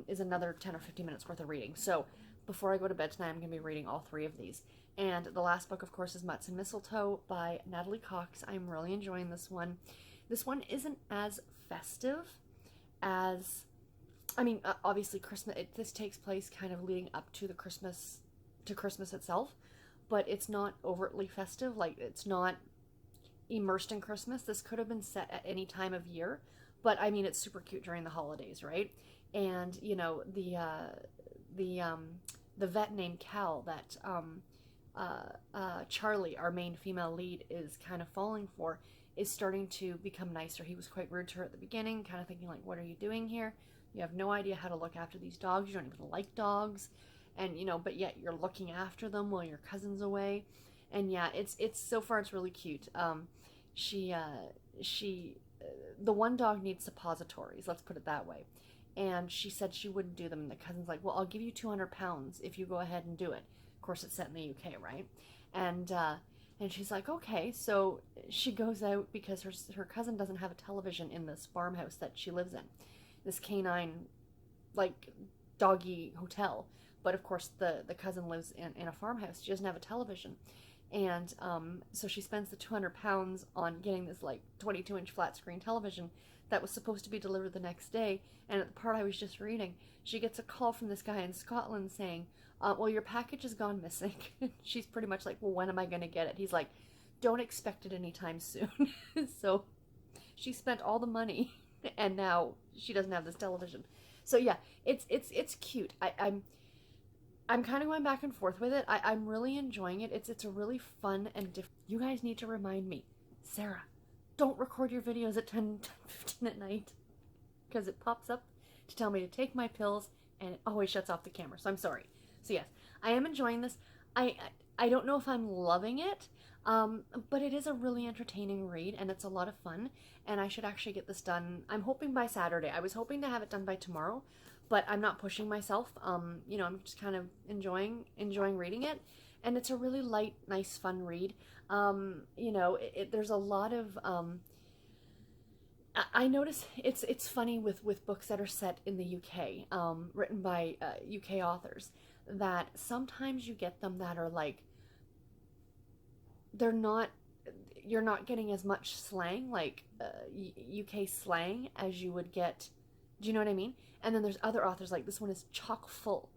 is another 10 or 15 minutes worth of reading. So before I go to bed tonight, I'm going to be reading all 3 of these. And the last book, of course, is Mutts and Mistletoe by Natalie Cox. I'm really enjoying this one. This one isn't as festive as, I mean, obviously Christmas, this takes place kind of leading up to Christmas itself, but it's not overtly festive. Like, it's not immersed in Christmas. This could have been set at any time of year, but I mean, it's super cute during the holidays, right? And, you know, the vet named Cal that Charlie, our main female lead, is kind of falling for, is starting to become nicer. He was quite rude to her at the beginning, kind of thinking like, what are you doing here? You have no idea how to look after these dogs. You don't even like dogs. And, you know, but yet you're looking after them while your cousin's away. And yeah, it's so far it's really cute. The one dog needs suppositories, let's put it that way. And she said she wouldn't do them. And the cousin's like, well, I'll give you 200 pounds if you go ahead and do it. Of course, it's set in the UK, right? And she's like, okay. So she goes out because her cousin doesn't have a television in this farmhouse that she lives in. This canine, like, doggy hotel. But of course, the cousin lives in a farmhouse. She doesn't have a television. And so she spends the 200 pounds on getting this, like, 22-inch flat screen television that was supposed to be delivered the next day. And at the part I was just reading, she gets a call from this guy in Scotland saying, well, your package has gone missing. She's pretty much like, well, when am I going to get it? He's like, don't expect it anytime soon. So she spent all the money, and now she doesn't have this television. So yeah, it's cute. I'm kind of going back and forth with it. I'm really enjoying it. It's a really fun and different. You guys need to remind me, Sarah, don't record your videos at 10:15 at night, because it pops up to tell me to take my pills, and it always shuts off the camera. So I'm sorry. So yes, I am enjoying this. I don't know if I'm loving it, but it is a really entertaining read, and it's a lot of fun, and I should actually get this done. I'm hoping by Saturday. I was hoping to have it done by tomorrow, but I'm not pushing myself. You know, I'm just kind of enjoying reading it, and it's a really light, nice, fun read. You know, there's a lot of, I notice it's funny with books that are set in the UK, written by UK authors, that sometimes you get them that are like, you're not getting as much slang, like UK slang, as you would get. Do you know what I mean? And then there's other authors, like this one is chock full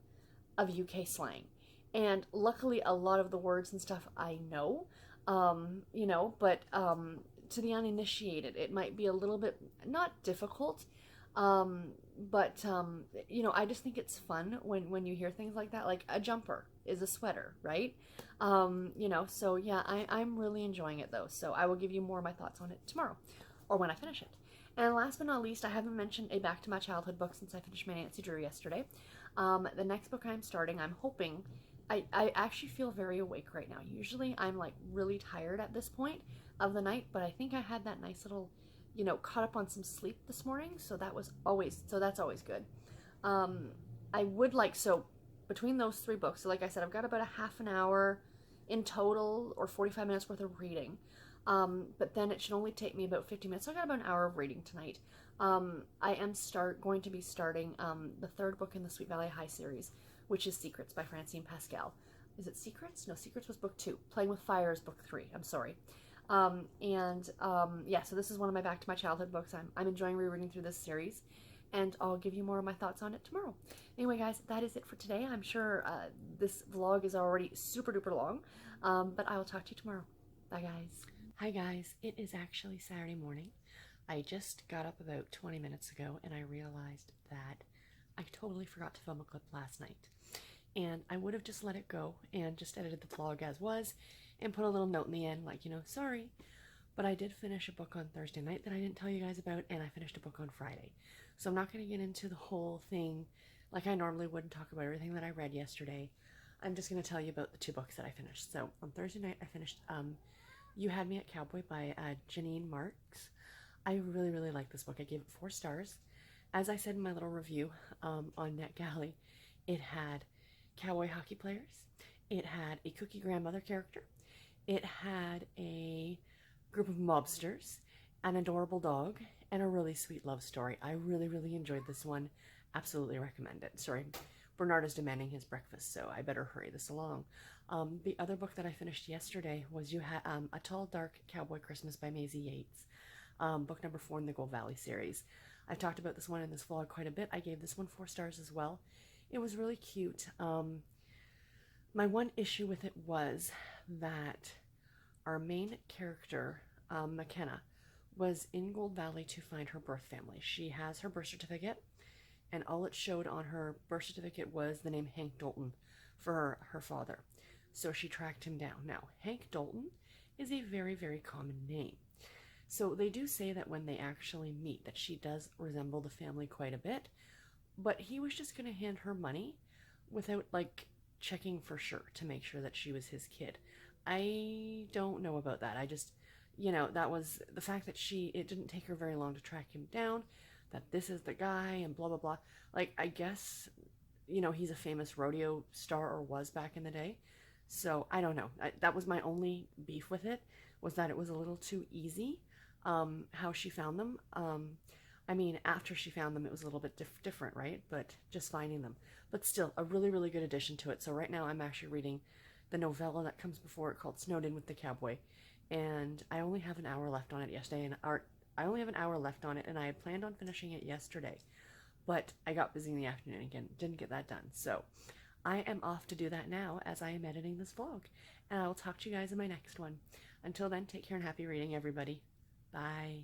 of UK slang. And luckily a lot of the words and stuff I know, you know, but to the uninitiated, it might be a little bit, not difficult, but you know, I just think it's fun when you hear things like that, like a jumper is a sweater, right? You know, so yeah, I'm really enjoying it though, so I will give you more of my thoughts on it tomorrow, or when I finish it. And last but not least, I haven't mentioned a Back to My Childhood book since I finished my Nancy Drew yesterday. The next book I'm starting, I'm hoping, I actually feel very awake right now. Usually I'm like really tired at this point of the night, but I think I had that nice little, you know, caught up on some sleep this morning, so that's always good. I would like, so between those 3 books, so like I said, I've got about a half an hour in total, or 45 minutes worth of reading. But then it should only take me about 50 minutes. So I got about an hour of reading tonight. I am going to be starting the 3rd book in the Sweet Valley High series, which is Secrets by Francine Pascal. Is it Secrets? No, Secrets was book 2. Playing with Fire is book 3. I'm sorry. Yeah, so this is one of my Back to My Childhood books. I'm enjoying rereading through this series, and I'll give you more of my thoughts on it tomorrow. Anyway, guys, that is it for today. I'm sure this vlog is already super duper long, but I will talk to you tomorrow. Bye, guys.
Hi guys, it is actually Saturday morning. I just got up about 20 minutes ago and I realized that I totally forgot to film a clip last night. And I would have just let it go and just edited the vlog as was and put a little note in the end like, sorry. But I did finish a book on Thursday night that I didn't tell you guys about, and I finished a book on Friday. So I'm not going to get into the whole thing like I normally would and talk about everything that I read yesterday. I'm just going to tell you about the 2 books that I finished. So on Thursday night I finished You Had Me at Cowboy by Janine Marks. I really, really like this book. I gave it 4 stars. As I said in my little review on NetGalley, it had cowboy hockey players, it had a cookie grandmother character, it had a group of mobsters, an adorable dog, and a really sweet love story. I really, really enjoyed this one. Absolutely recommend it. Sorry, Bernard is demanding his breakfast, so I better hurry this along. The other book that I finished yesterday was A Tall, Dark Cowboy Christmas by Maisie Yates, book number 4 in the Gold Valley series. I've talked about this one in this vlog quite a bit. I gave this one 4 stars as well. It was really cute. My one issue with it was that our main character, McKenna, was in Gold Valley to find her birth family. She has her birth certificate, and all it showed on her birth certificate was the name Hank Dalton for her father. So she tracked him down. Now, Hank Dalton is a very, very common name. So they do say that when they actually meet that she does resemble the family quite a bit, but he was just going to hand her money without like checking for sure to make sure that she was his kid. I don't know about that. I just, that was the fact that it didn't take her very long to track him down, that this is the guy and blah, blah, blah. Like, I guess, he's a famous rodeo star or was back in the day. So I don't know. That was my only beef with it, was that it was a little too easy how she found them. I mean, after she found them, it was a little bit different, right? But just finding them. But still, a really, really good addition to it. So right now I'm actually reading the novella that comes before it called Snowed In with the Cowboy. And I only have an hour left on it yesterday. I only have an hour left on it, and I had planned on finishing it yesterday. But I got busy in the afternoon again. Didn't get that done. So I am off to do that now as I am editing this vlog. And I will talk to you guys in my next one. Until then, take care and happy reading, everybody. Bye.